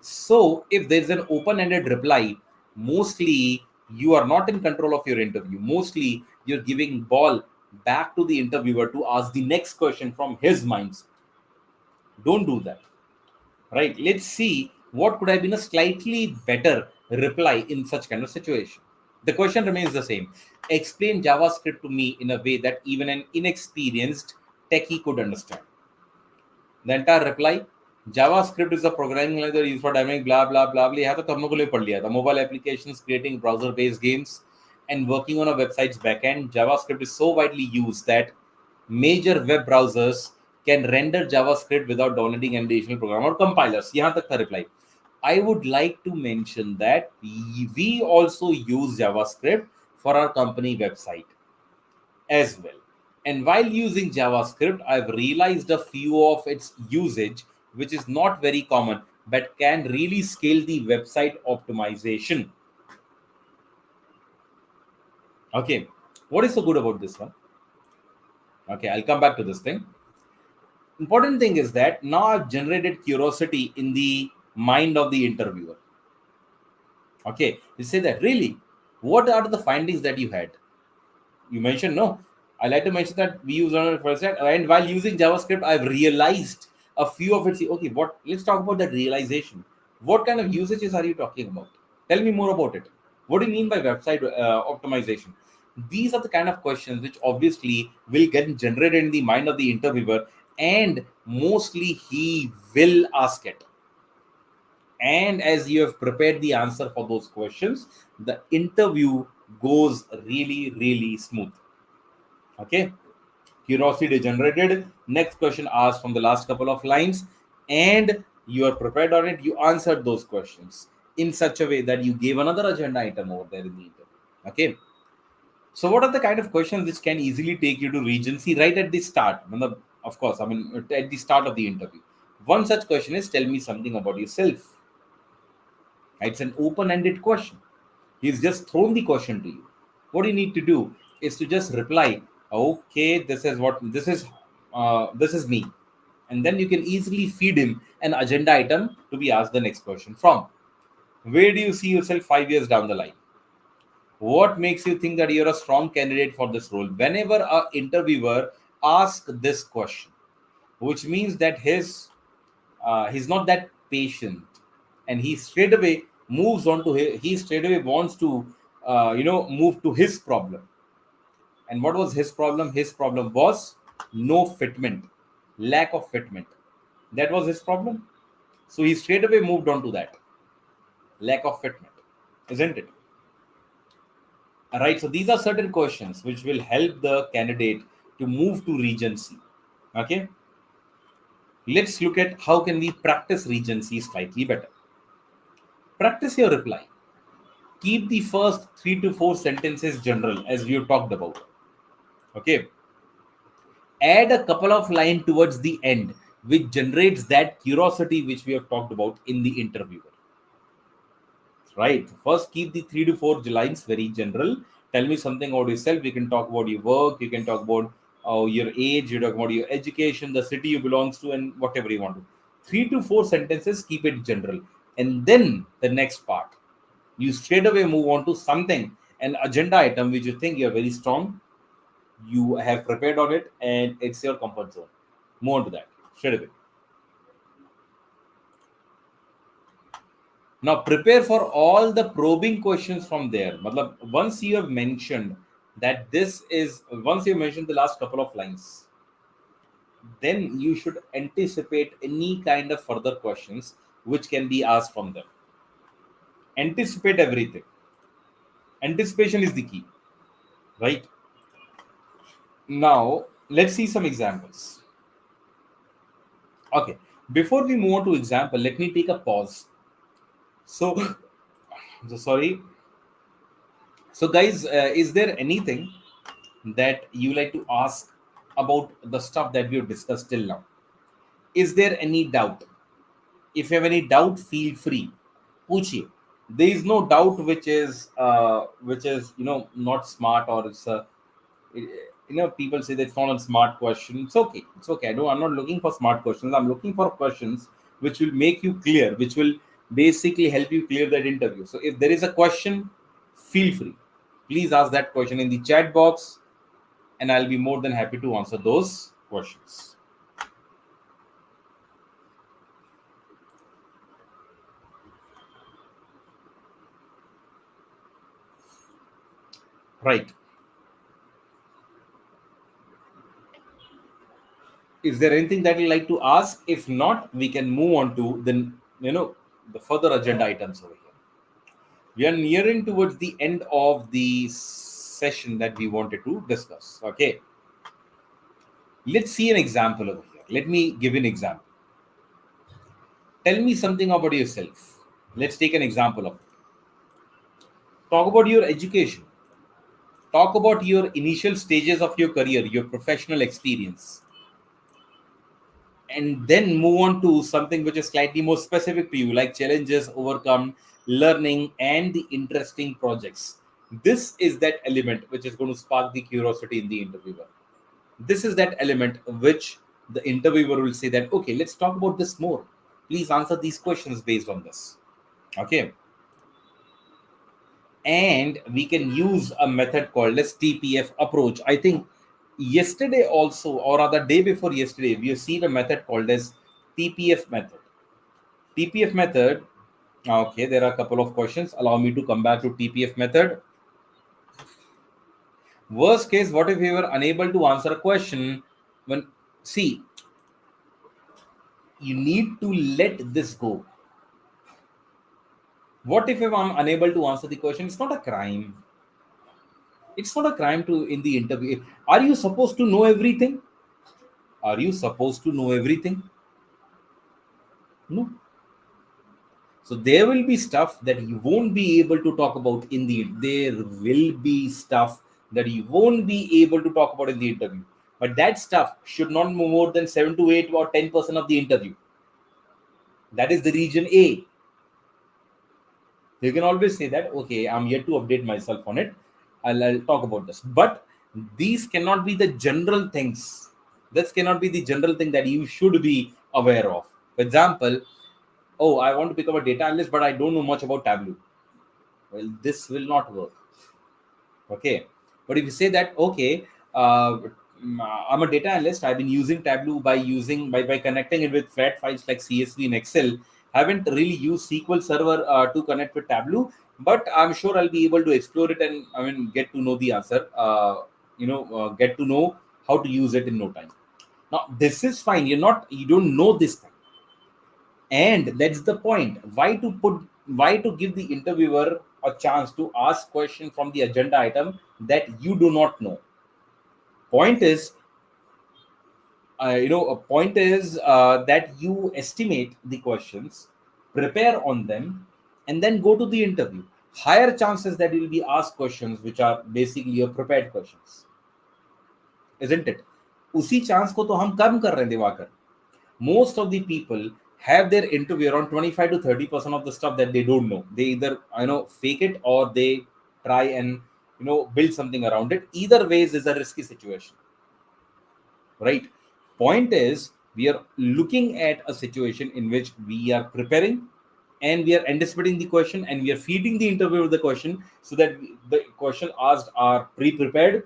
So if there's an open-ended reply, mostly you are not in control of your interview. Mostly you're giving ball back to the interviewer to ask the next question from his minds. Don't do that. Right? Let's see what could have been a slightly better reply in such kind of situation. The question remains the same. Explain JavaScript to me in a way that even an inexperienced techie could understand. The entire reply, JavaScript is a programming language used for dynamic blah blah blah blah. यहाँ तो हम लोग को पढ़ लिया था. Mobile applications, creating browser-based games, and working on a website's backend. JavaScript is so widely used that major web browsers can render JavaScript without downloading an additional program or compilers. यहाँ तक था reply. I would like to mention that we also use JavaScript for our company website as well. And while using JavaScript, I've realized a few of its usage, which is not very common, but can really scale the website optimization. Okay, what is so good about this one? Okay, I'll come back to this thing. Important thing is that now I've generated curiosity in the mind of the interviewer. Okay, you say that, really, what are the findings that you had? You mentioned, no, I like to mention that we use on first set, and while using JavaScript, I've realized a few of its. Okay, what? Let's talk about that realization. What kind of usages are you talking about? Tell me more about it. What do you mean by website optimization? These are the kind of questions which obviously will get generated in the mind of the interviewer, and mostly he will ask it. And as you have prepared the answer for those questions, the interview goes really, really smooth. Okay, curiosity generated. Next question asked from the last couple of lines, and you are prepared on it. You answered those questions in such a way that you gave another agenda item over there in the interview. Okay. So, what are the kind of questions which can easily take you to Regency right at the start? Of course, I mean, at the start of the interview. One such question is, tell me something about yourself. It's an open-ended question. He's just thrown the question to you. What you need to do is to just reply, okay, this is me. And then you can easily feed him an agenda item to be asked the next question from. Where do you see yourself 5 years down the line? What makes you think that you're a strong candidate for this role? Whenever a interviewer asks this question, which means that he's not that patient, and he straight away moves on to he straight away wants to move to his problem. And what was his problem? His problem was no fitment, lack of fitment. That was his problem. So he straight away moved on to that lack of fitment, isn't it? All right. So these are certain questions which will help the candidate to move to regency. Okay. Let's look at how can we practice regency slightly better. Practice your reply. Keep the first 3 to 4 sentences general, as we have talked about. Okay. Add a couple of lines towards the end, which generates that curiosity which we have talked about in the interviewer. Right. First, keep the 3 to 4 lines very general. Tell me something about yourself. You can talk about your work. You can talk about your age. You talk about your education, the city you belongs to, and whatever you want to. 3 to 4 sentences. Keep it general, and then the next part, you straight away move on to something, an agenda item which you think you're very strong. You have prepared on it, and it's your comfort zone. Move on to that straight away. Now prepare for all the probing questions from there. Matlab, once you have mentioned that once you mentioned the last couple of lines, then you should anticipate any kind of further questions which can be asked from them. Anticipate everything. Anticipation is the key, right? Now let's see some examples. Okay, before we move on to example, let me take a pause. So, so sorry. So, guys, is there anything that you like to ask about the stuff that we have discussed till now? Is there any doubt? If you have any doubt, feel free. Puchiye. There is no doubt which is not smart, or it's a people say that's not a smart question. It's okay. It's okay. I'm not looking for smart questions. I'm looking for questions which will make you clear, which will basically help you clear that interview. So if there is a question, feel free. Please ask that question in the chat box, and I'll be more than happy to answer those questions. Right. Is there anything that you like to ask? If not, we can move on to the further agenda items over here. We are nearing towards the end of the session that we wanted to discuss. Okay. Let's see an example over here. Let me give you an example. Tell me something about yourself. Let's take an example of it. Talk about your education. Talk about your initial stages of your career, your professional experience, and then move on to something which is slightly more specific to you, like challenges overcome, learning, and the interesting projects. This is that element which is going to spark the curiosity in the interviewer. This is that element which the interviewer will say that, okay, let's talk about this more. Please answer these questions based on this. Okay. And we can use a method called as TPF approach. I think yesterday also, or rather day before yesterday, we have seen a method called as TPF method. TPF method. Okay, there are a couple of questions. Allow me to come back to TPF method. Worst case, what if we were unable to answer a question? When see, you need to let this go. What if I'm unable to answer the question? It's not a crime. It's not a crime to in the interview. Are you supposed to know everything? Are you supposed to know everything? No. So there will be stuff that you won't be able to talk about in the. There will be stuff that you won't be able to talk about in the interview. But that stuff should not be more than 7 to 8 or 10% of the interview. That is the region A. You can always say that, okay, I'm yet to update myself on it. I'll talk about this. But these cannot be the general things. This cannot be the general thing that you should be aware of. For example, oh, I want to become a data analyst, but I don't know much about Tableau. Well, this will not work. Okay, but if you say that, okay, I'm a data analyst, I've been using Tableau by connecting it with flat files like CSV and Excel. Haven't really used SQL Server to connect with Tableau, but I'm sure I'll be able to explore it and get to know the answer, get to know how to use it in no time. Now this is fine, you don't know this thing, and that's the point. Why to give the interviewer a chance to ask question from the agenda item that you do not know? Point is, a point is that you estimate the questions, prepare on them, and then go to the interview. Higher chances that you'll be asked questions which are basically your prepared questions, isn't it? उसी chance को तो हम कम कर रहे हैं Diwakar. Most of the people have their interview around 25 to 30% of the stuff that they don't know. They either fake it, or they try and build something around it. Either ways is a risky situation, right? Point is, we are looking at a situation in which we are preparing and we are anticipating the question, and we are feeding the interviewer with the question so that the question asked are pre-prepared,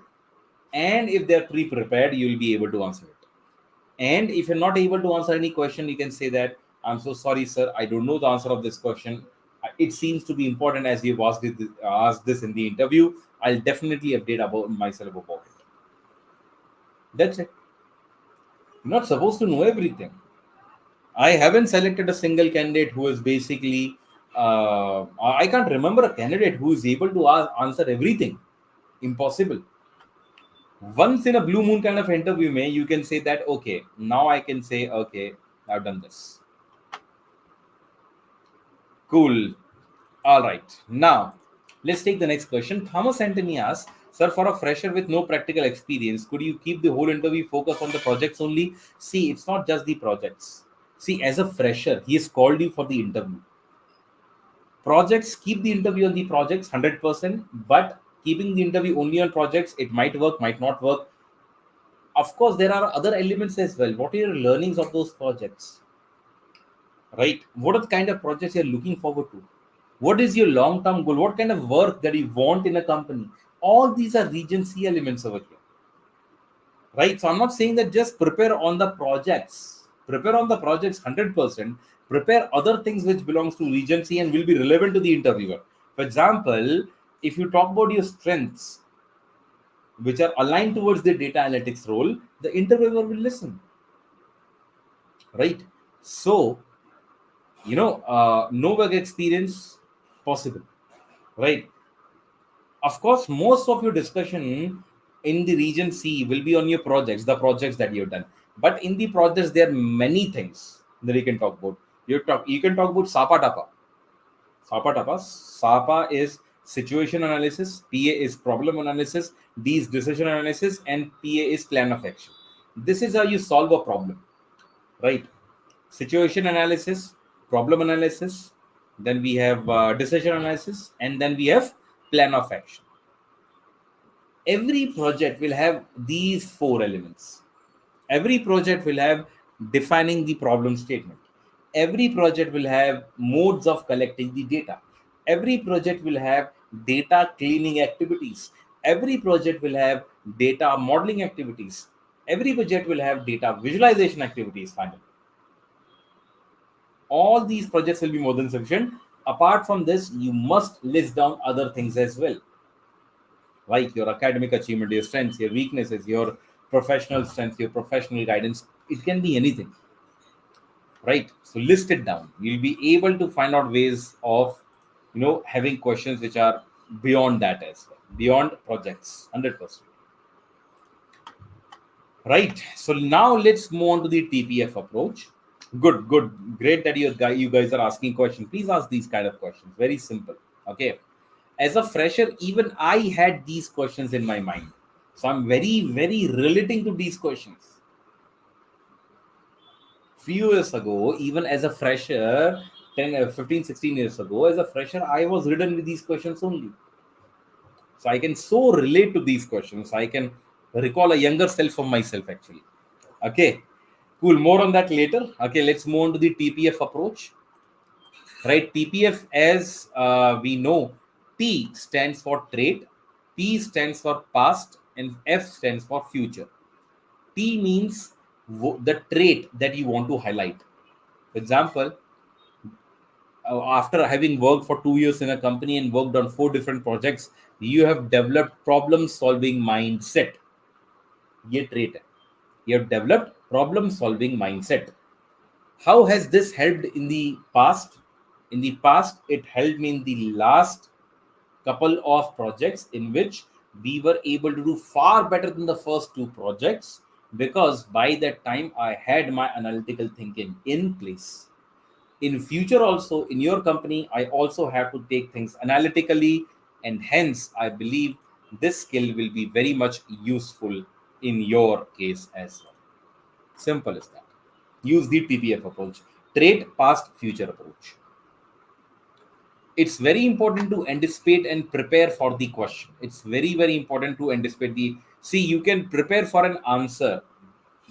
and if they're pre-prepared you will be able to answer it. And if you're not able to answer any question, you can say that, I'm so sorry, sir, I don't know the answer of this question. It seems to be important as you've asked this in the interview. I'll definitely update about myself about it. That's it. You're not supposed to know everything. I haven't selected a single candidate who is basically, I can't remember a candidate who is able to answer everything. Impossible. Once in a blue moon kind of interview, you can say that, okay, now I can say, okay, I've done this. Cool. All right. Now, let's take the next question. Thomas Anthony asks, sir, for a fresher with no practical experience, could you keep the whole interview focused on the projects only? See, it's not just the projects. See, as a fresher, he has called you for the interview. Projects, keep the interview on the projects 100%, but keeping the interview only on projects, it might work, might not work. Of course, there are other elements as well. What are your learnings of those projects? Right? What are the kind of projects you're looking forward to? What is your long-term goal? What kind of work that you want in a company? All these are Regency elements over here. Right? So I'm not saying that just prepare on the projects. Prepare on the projects 100%. Prepare other things which belongs to Regency and will be relevant to the interviewer. For example, if you talk about your strengths, which are aligned towards the data analytics role, the interviewer will listen. Right? So, no work experience possible. Right? Of course, most of your discussion in the region C will be on your projects, the projects that you've done. But in the projects, there are many things that you can talk about. You can talk about SAPA TAPA. SAPA TAPA. SAPA is situation analysis, PA is problem analysis, D is decision analysis, and PA is plan of action. This is how you solve a problem, right? Situation analysis, problem analysis, then we have decision analysis, and then we have plan of action. Every project will have these four elements. Every project will have defining the problem statement. Every project will have modes of collecting the data. Every project will have data cleaning activities. Every project will have data modeling activities. Every project will have data visualization activities. Finally, all these projects will be more than sufficient. Apart from this, you must list down other things as well, like your academic achievement, your strengths, your weaknesses, your professional strengths, your professional guidance. It can be anything, right? So list it down. You'll be able to find out ways of, having questions which are beyond that as well, beyond projects, 100%. Right. So now let's move on to the TPF approach. Good, great that you guys are asking questions. Please ask these kind of questions. Very simple. Okay. As a fresher, even I had these questions in my mind. So I'm very, very relating to these questions. Few years ago, even as a fresher, 10, 15, 16 years ago, as a fresher, I was ridden with these questions only. So I can so relate to these questions. I can recall a younger self of myself, actually. Okay, cool. More on that later. Okay, let's move on to the TPF approach. Right, TPF, as we know, T stands for trait, P stands for past and F stands for future. P means the trait that you want to highlight. For example, after having worked for 2 years in a company and worked on 4 different projects, you have developed problem solving mindset. ये trait है. You have developed problem solving mindset. How has this helped in the past? In the past, it helped me in the last couple of projects in which we were able to do far better than the first 2 projects, because by that time I had my analytical thinking in place. In future also, in your company, I also have to take things analytically, and hence I believe this skill will be very much useful in your case as well. Simple as that. Use the TPF approach, trait past future approach. It's very important to anticipate and prepare for the question. It's very, very important to anticipate the. See, you can prepare for an answer.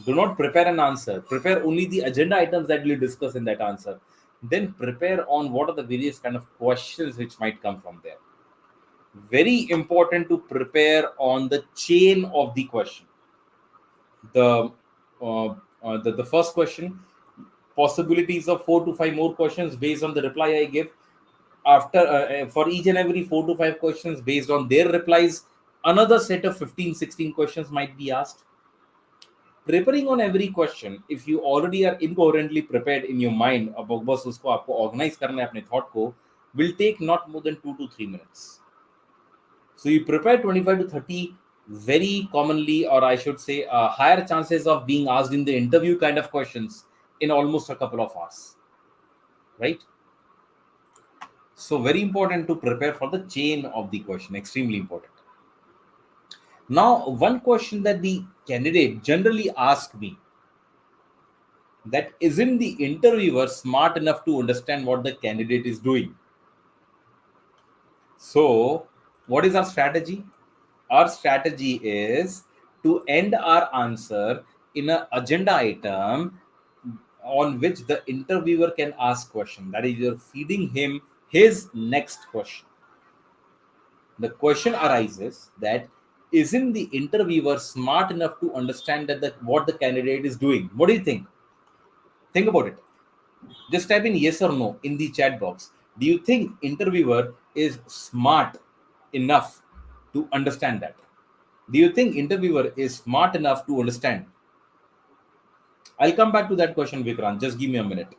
Do not prepare an answer. Prepare only the agenda items that we'll discuss in that answer. Then prepare on what are the various kind of questions which might come from there. Very important to prepare on the chain of the question. The first question, possibilities of 4 to 5 more questions based on the reply I give. After for each and every 4 to 5 questions based on their replies, another set of 15, 16 questions might be asked. Preparing on every question, if you already are incoherently prepared in your mind about बस उसको आपको organize करना है अपने thought को, will take not more than 2 to 3 minutes. So you prepare 25 to 30 very commonly, or I should say higher chances of being asked in the interview kind of questions in almost a couple of hours, right? So very important to prepare for the chain of the question, extremely important. Now, one question that the candidate generally asks me, that isn't the interviewer smart enough to understand what the candidate is doing? So, what is our strategy? Our strategy is to end our answer in an agenda item on which the interviewer can ask question. That is, you're feeding him his next question. The question arises that isn't the interviewer smart enough to understand that what the candidate is doing? What do you think? Think about it. Just type in yes or no in the chat box. Do you think interviewer is smart enough to understand that? Do you think interviewer is smart enough to understand? I'll come back to that question, Vikrant. Just give me a minute.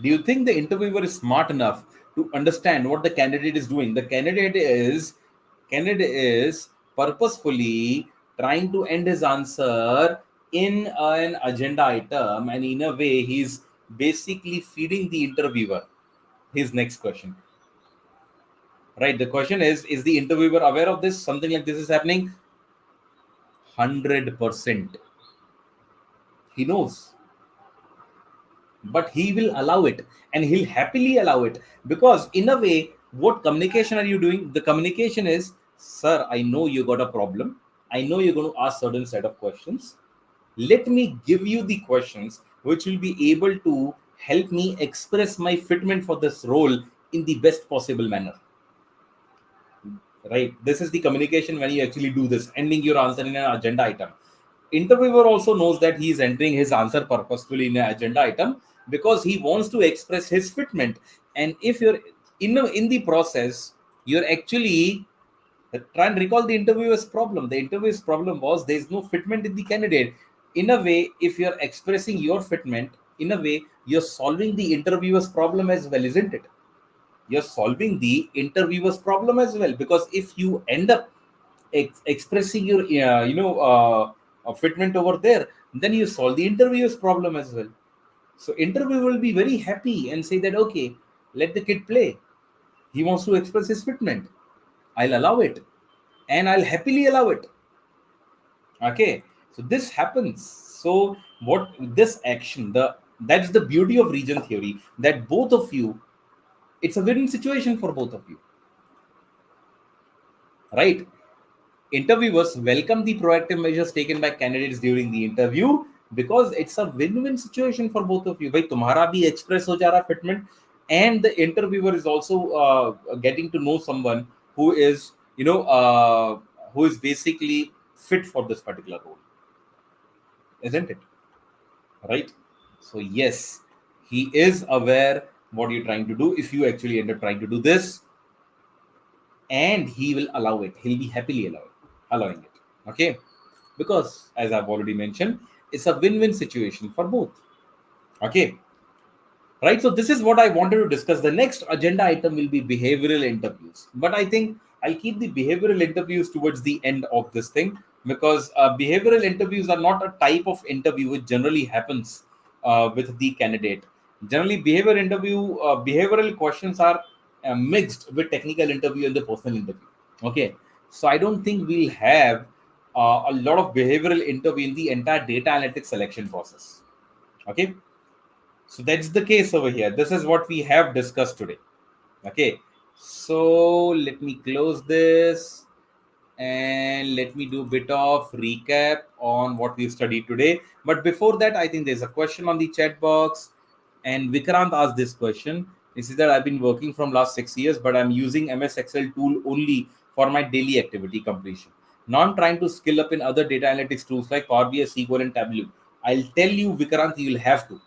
Do you think the interviewer is smart enough to understand what the candidate is doing? The candidate is purposefully trying to end his answer in an agenda item, and in a way he's basically feeding the interviewer his next question. Right? The question is the interviewer aware of this? Something like this is happening? 100%. He knows. But he will allow it, and he'll happily allow it, because in a way, what communication are you doing? The communication is, sir, I know you got a problem. I know you're going to ask certain set of questions. Let me give you the questions which will be able to help me express my fitment for this role in the best possible manner. Right? This is the communication when you actually do this, ending your answer in an agenda item. Interviewer also knows that he is entering his answer purposefully in an agenda item because he wants to express his fitment. And if you're in the process, you're actually try and recall the interviewer's problem. The interviewer's problem was there is no fitment in the candidate. In a way, if you're expressing your fitment, in a way, you're solving the interviewer's problem as well, isn't it? You're solving the interviewer's problem as well, because if you end up expressing your fitment over there, then you solve the interviewer's problem as well. So interviewer will be very happy and say that, okay, let the kid play. He wants to express his fitment. I'll allow it, and I'll happily allow it. Okay, so this happens. So what this action, that's the beauty of region theory, that both of you, it's a win-win situation for both of you, right? Interviewers welcome the proactive measures taken by candidates during the interview because it's a win-win situation for both of you. भाई तुम्हारा भी express हो जा रहा fitment, and the interviewer is also getting to know someone who is, who is basically fit for this particular role, isn't it? Right? So yes, he is aware what you're trying to do if you actually end up trying to do this, and he will allow it. He'll be happily allowing it. Okay, because as I've already mentioned, it's a win-win situation for both. Okay, right? So this is what I wanted to discuss. The next agenda item will be behavioral interviews, but I think I'll keep the behavioral interviews towards the end of this thing, because behavioral interviews are not a type of interview which generally happens with the candidate. Generally, behavioral questions are mixed with technical interview and the personal interview. Okay, so I don't think we'll have a lot of behavioral interview in the entire data analytics selection process. Okay, so that's the case over here. This is what we have discussed today. Okay, so let me close this and let me do a bit of recap on what we've studied today. But before that, I think there's a question on the chat box, and Vikrant asked this question. He says that I've been working from last 6 years, but I'm using MS Excel tool only for my daily activity completion. Now I'm trying to skill up in other data analytics tools like Power BI, SQL, and Tableau. I'll tell you, Vikrant, you'll have to.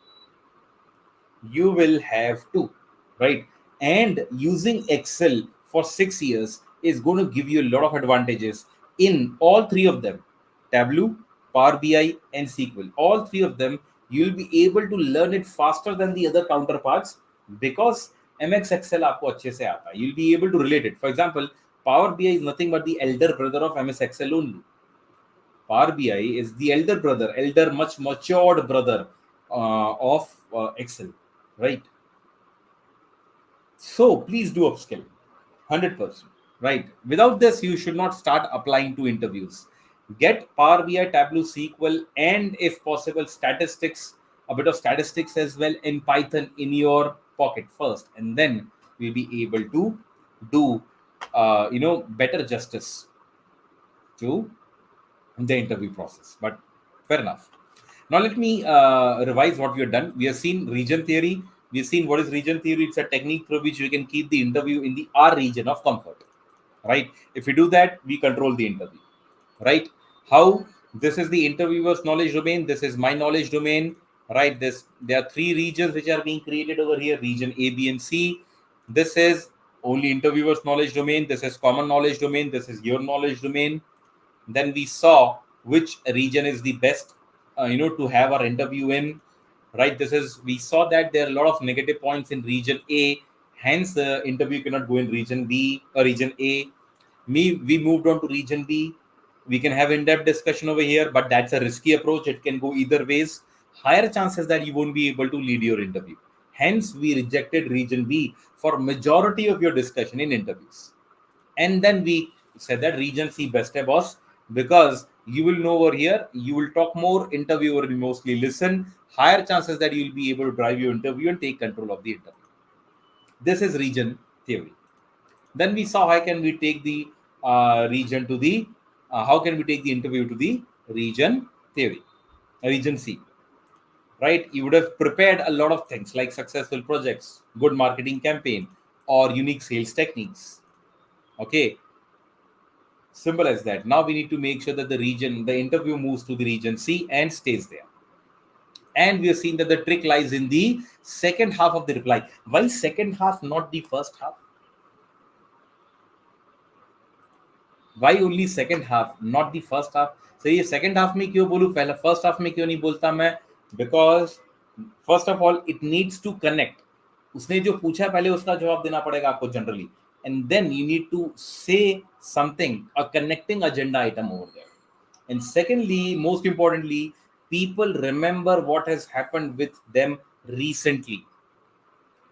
You will have to, right? And using Excel for 6 years is going to give you a lot of advantages in all three of them: Tableau, Power BI, and SQL. All three of them, you'll be able to learn it faster than the other counterparts, because MX Excel आपको अच्छे से आता है. You'll be able to relate it. For example, Power BI is nothing but the elder brother of MS Excel only. Power BI is the much matured brother of Excel, right? So please do upskill, 100%, right? Without this, you should not start applying to interviews. Get Power BI, Tableau, SQL, and if possible, statistics, a bit of statistics as well in Python in your pocket first, and then we'll be able to do, better justice to the interview process. But fair enough. Now let me revise what we have done. We have seen region theory. We have seen what is region theory. It's a technique through which we can keep the interview in the R region of comfort. Right? If we do that, we control the interview. Right? How? This is the interviewer's knowledge domain. This is my knowledge domain. Right? There are three regions which are being created over here: region A, B, and C. This is only interviewer's knowledge domain. This is common knowledge domain. This is your knowledge domain. Then we saw which region is the best, to have our interview in. Right? We saw that there are a lot of negative points in region A, hence the interview cannot go in region B or region A. We moved on to region B. We can have in-depth discussion over here, but that's a risky approach. It can go either ways. Higher chances that you won't be able to lead your interview. Hence, we rejected region B for majority of your discussion in interviews. And then we said that region C best, boss, because you will know over here, you will talk more, interviewer will mostly listen, higher chances that you will be able to drive your interview and take control of the interview. This is region theory. Then we saw how can we take the region to the how can we take the interview to the region theory, region C. Right? You would have prepared a lot of things like successful projects, good marketing campaign, or unique sales techniques. Okay, simple as that. Now we need to make sure that the interview moves to the region C and stays there. And we have seen that the trick lies in the second half of the reply. Why second half, not the first half? Why only second half, not the first half? So ये second half में क्यों बोलूं, पहला first half में क्यों नहीं बोलता मैं? Because first of all, it needs to connect. उसने जो पूछा पहले उसका जवाब देना पड़ेगा आपको generally, and then you need to say something, a connecting agenda item over there. And secondly, most importantly, people remember what has happened with them recently.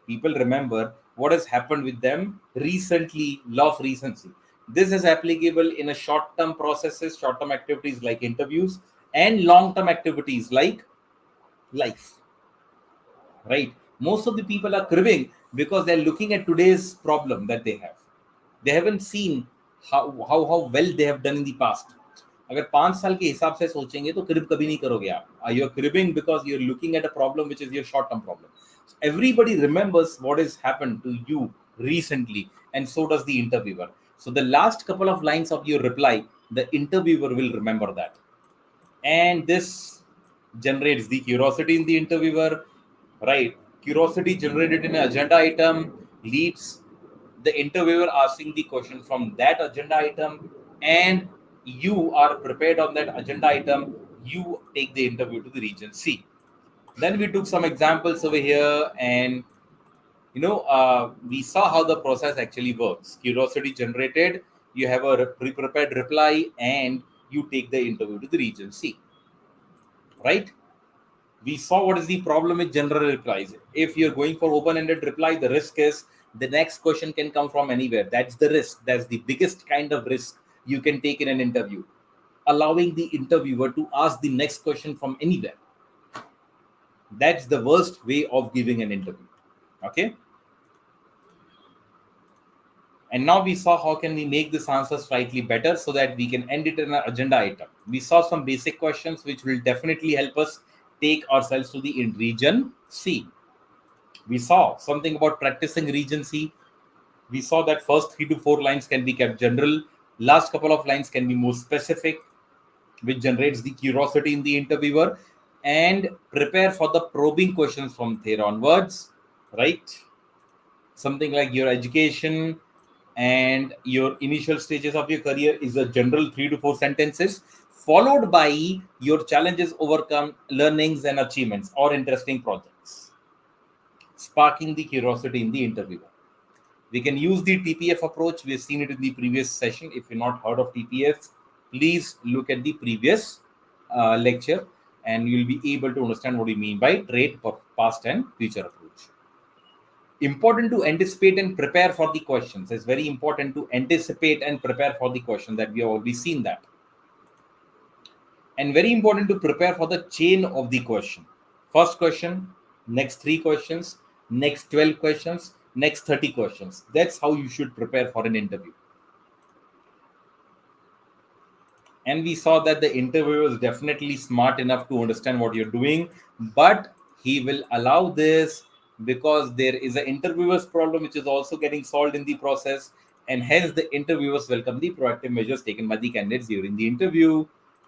People remember what has happened with them recently. Law of recency. This is applicable in a short-term processes, short-term activities like interviews, and long-term activities like life. Right? Most of the people are cribbing because they're looking at today's problem that they have. They haven't seen how well they have done in the past. अगर 5 साल के हिसाब से सोचेंगे तो crib कभी नहीं करोगे आप. You're cribbing because you're looking at a problem which is your short-term problem. Everybody remembers what has happened to you recently, and so does the interviewer. So the last couple of lines of your reply, the interviewer will remember that. And this generates the curiosity in the interviewer, right? Curiosity generated in an agenda item leads the interviewer asking the question from that agenda item, and you are prepared on that agenda item. You take the interview to the region C. Then we took some examples over here, and we saw how the process actually works. Curiosity generated, you have a pre-prepared reply, and you take the interview to the region C, right? We saw what is the problem with general replies. If you're going for open-ended reply, the risk is the next question can come from anywhere. That's the risk. That's the biggest kind of risk you can take in an interview, allowing the interviewer to ask the next question from anywhere. That's the worst way of giving an interview. Okay. And now we saw how can we make this answer slightly better so that we can end it in an agenda item. We saw some basic questions which will definitely help us take ourselves to the region C. We saw something about practicing region C. We saw that first 3 to 4 lines can be kept general. Last couple of lines can be more specific, which generates the curiosity in the interviewer, and prepare for the probing questions from there onwards, right? Something like your education and your initial stages of your career is a general 3 to 4 sentences, followed by your challenges overcome, learnings and achievements, or interesting projects, sparking the curiosity in the interviewer. We can use the TPF approach. We've seen it in the previous session. If you're not heard of TPF, please look at the previous lecture, and you'll be able to understand what we mean by trait, past and future approach. Important to anticipate and prepare for the questions. It's very important to anticipate and prepare for the question, that we have already seen that. And very important to prepare for the chain of the question. First question, next 3 questions, next 12 questions, next 30 questions. That's how you should prepare for an interview. And we saw that the interviewer is definitely smart enough to understand what you're doing, but he will allow this because there is an interviewer's problem which is also getting solved in the process, and hence the interviewers welcome the proactive measures taken by the candidates during the interview,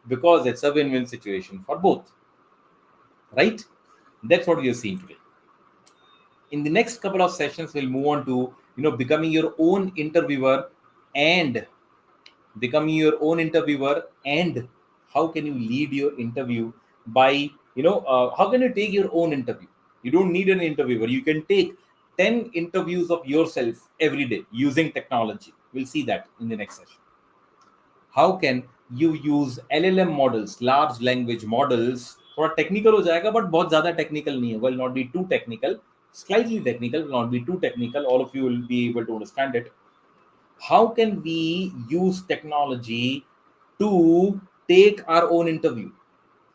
because it's a win-win situation for both, right? That's what we are seeing today. In the next couple of sessions, we'll move on to becoming your own interviewer, and how can you lead your interview by how can you take your own interview. You don't need an interviewer. You can take 10 interviews of yourself every day using technology. We'll see that in the next session. How can you use LLM models, large language models? थोड़ा technical हो जाएगा, but बहुत ज़्यादा technical नहीं है. Will not be too technical, slightly technical, will not be too technical. All of you will be able to understand it. How can we use technology to take our own interview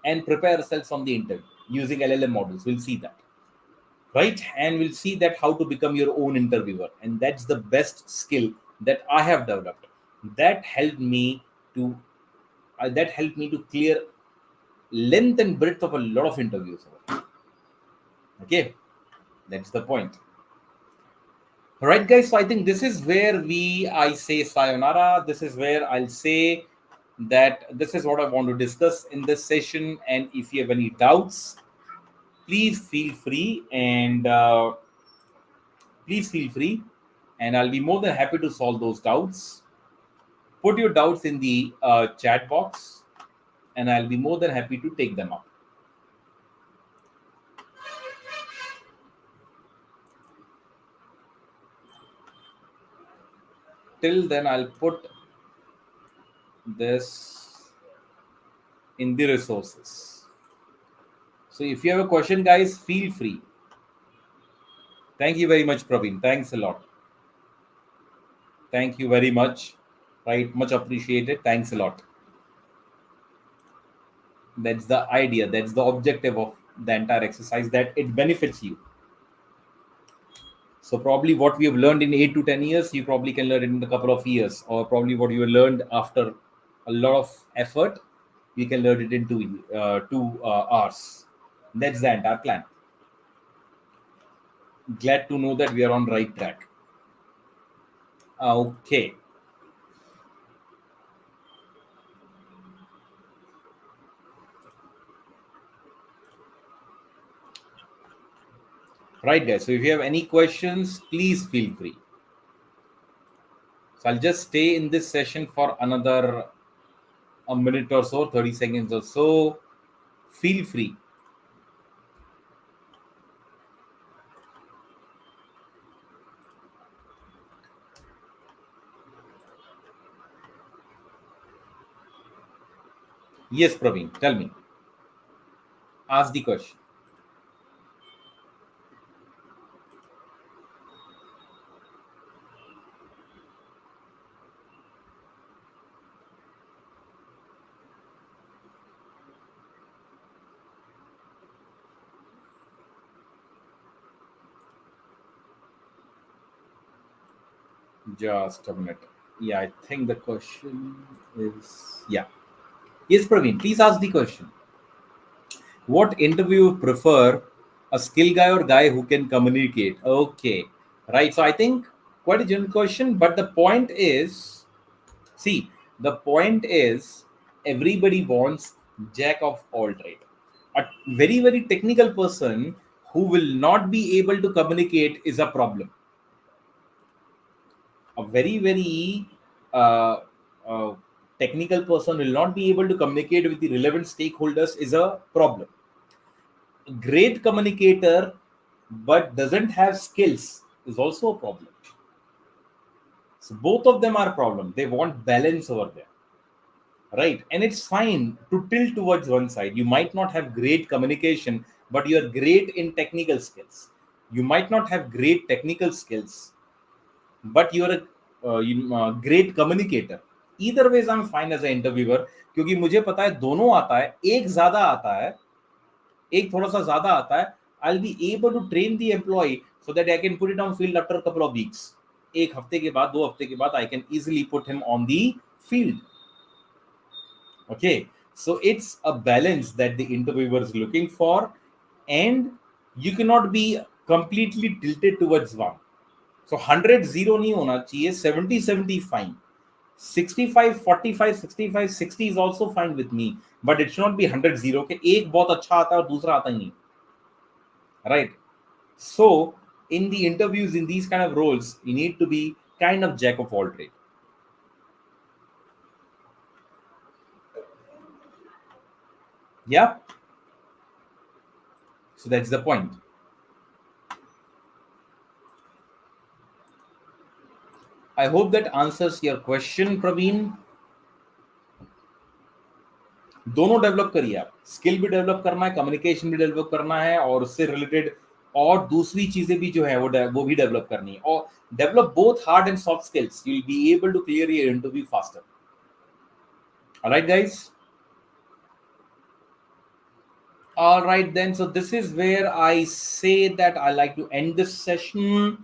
and prepare ourselves on the interview using LLM models? We'll see that, right? And we'll see that how to become your own interviewer. And that's the best skill that I have developed. That helped me to clear length and breadth of a lot of interviews. Okay, that's the point. All right, guys. So I think this is where I say sayonara. This is where I'll say that this is what I want to discuss in this session. And if you have any doubts, please feel free, and I'll be more than happy to solve those doubts. Put your doubts in the chat box, and I'll be more than happy to take them up. Till then, I'll put this in the resources. So if you have a question, guys, feel free. Thank you very much, Praveen. Thanks a lot. Thank you very much. Right, much appreciated. Thanks a lot. That's the idea. That's the objective of the entire exercise, that it benefits you. So probably what we have learned in 8 to 10 years, you probably can learn it in a couple of years, or probably what you learned after a lot of effort, you can learn it in 2 hours. That's the entire plan. Glad to know that we are on right track. Okay. Right, guys. So if you have any questions, please feel free. So I'll just stay in this session for another a minute or so, 30 seconds or so. Feel free. Yes, Praveen, tell me. Ask the question. Just a minute. Yeah, I think the question is yeah. Yes, Praveen, please ask the question. What interview prefer, a skill guy or guy who can communicate? Okay, right. So I think quite a general question, but the point is, see, the point is everybody wants jack of all trade. A very technical person who will not be able to communicate is a problem. A very uh, uh, technical person will not be able to communicate with the relevant stakeholders is a problem. A great communicator but doesn't have skills is also a problem. So both of them are a problem. They want balance over there, right? And it's fine to tilt towards one side. You might not have great communication, but you're great in technical skills. You might not have great technical skills, but you're a great communicator. Either ways I'm fine as an interviewer, क्योंकि मुझे पता है दोनों आता है, एक ज्यादा आता है, एक थोड़ा सा ज्यादा आता है. I'll be able to train the employee so that I can put it on field after a couple of weeks. एक हफ्ते के बाद, 2 हफ्ते के बाद I can easily put him on the field. Okay, so it's a balance that the interviewer is looking for, and you cannot be completely tilted towards one. So 100 0 नहीं होना चाहिए, 70 70 fine. 65 45 65 60 is also fine with me, but it should not be 100 0 के एक बहुत अच्छा आता है और दूसरा आता ही नहीं, right? So in the interviews in these kind of roles, you need to be kind of jack of all trade. Yeah, so that's the point. I hope that answers your question, Praveen. दोनों develop करिए आप. Skill भी develop करना है, communication भी develop करना है, और उससे रिलेटेड और दूसरी चीजें भी जो है वो भी डेवलप करनी है, और develop both hard and soft skills. You will be able to clear your interview faster. Alright guys. All right, then. So this is where I say that I like to end this session.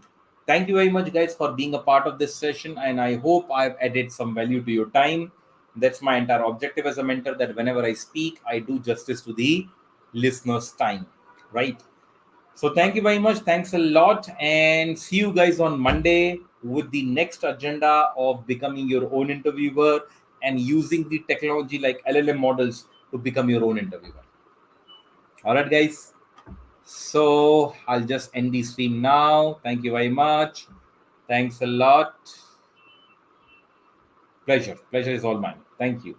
Thank you very much, guys, for being a part of this session, and I hope I've added some value to your time. That's my entire objective as a mentor. That whenever I speak, I do justice to the listeners' time, right? So thank you very much. Thanks a lot, and see you guys on Monday with the next agenda of becoming your own interviewer and using the technology like LLM models to become your own interviewer. All right, guys. So I'll just end the stream now. Thank you very much. Thanks a lot. Pleasure. Pleasure is all mine. Thank you.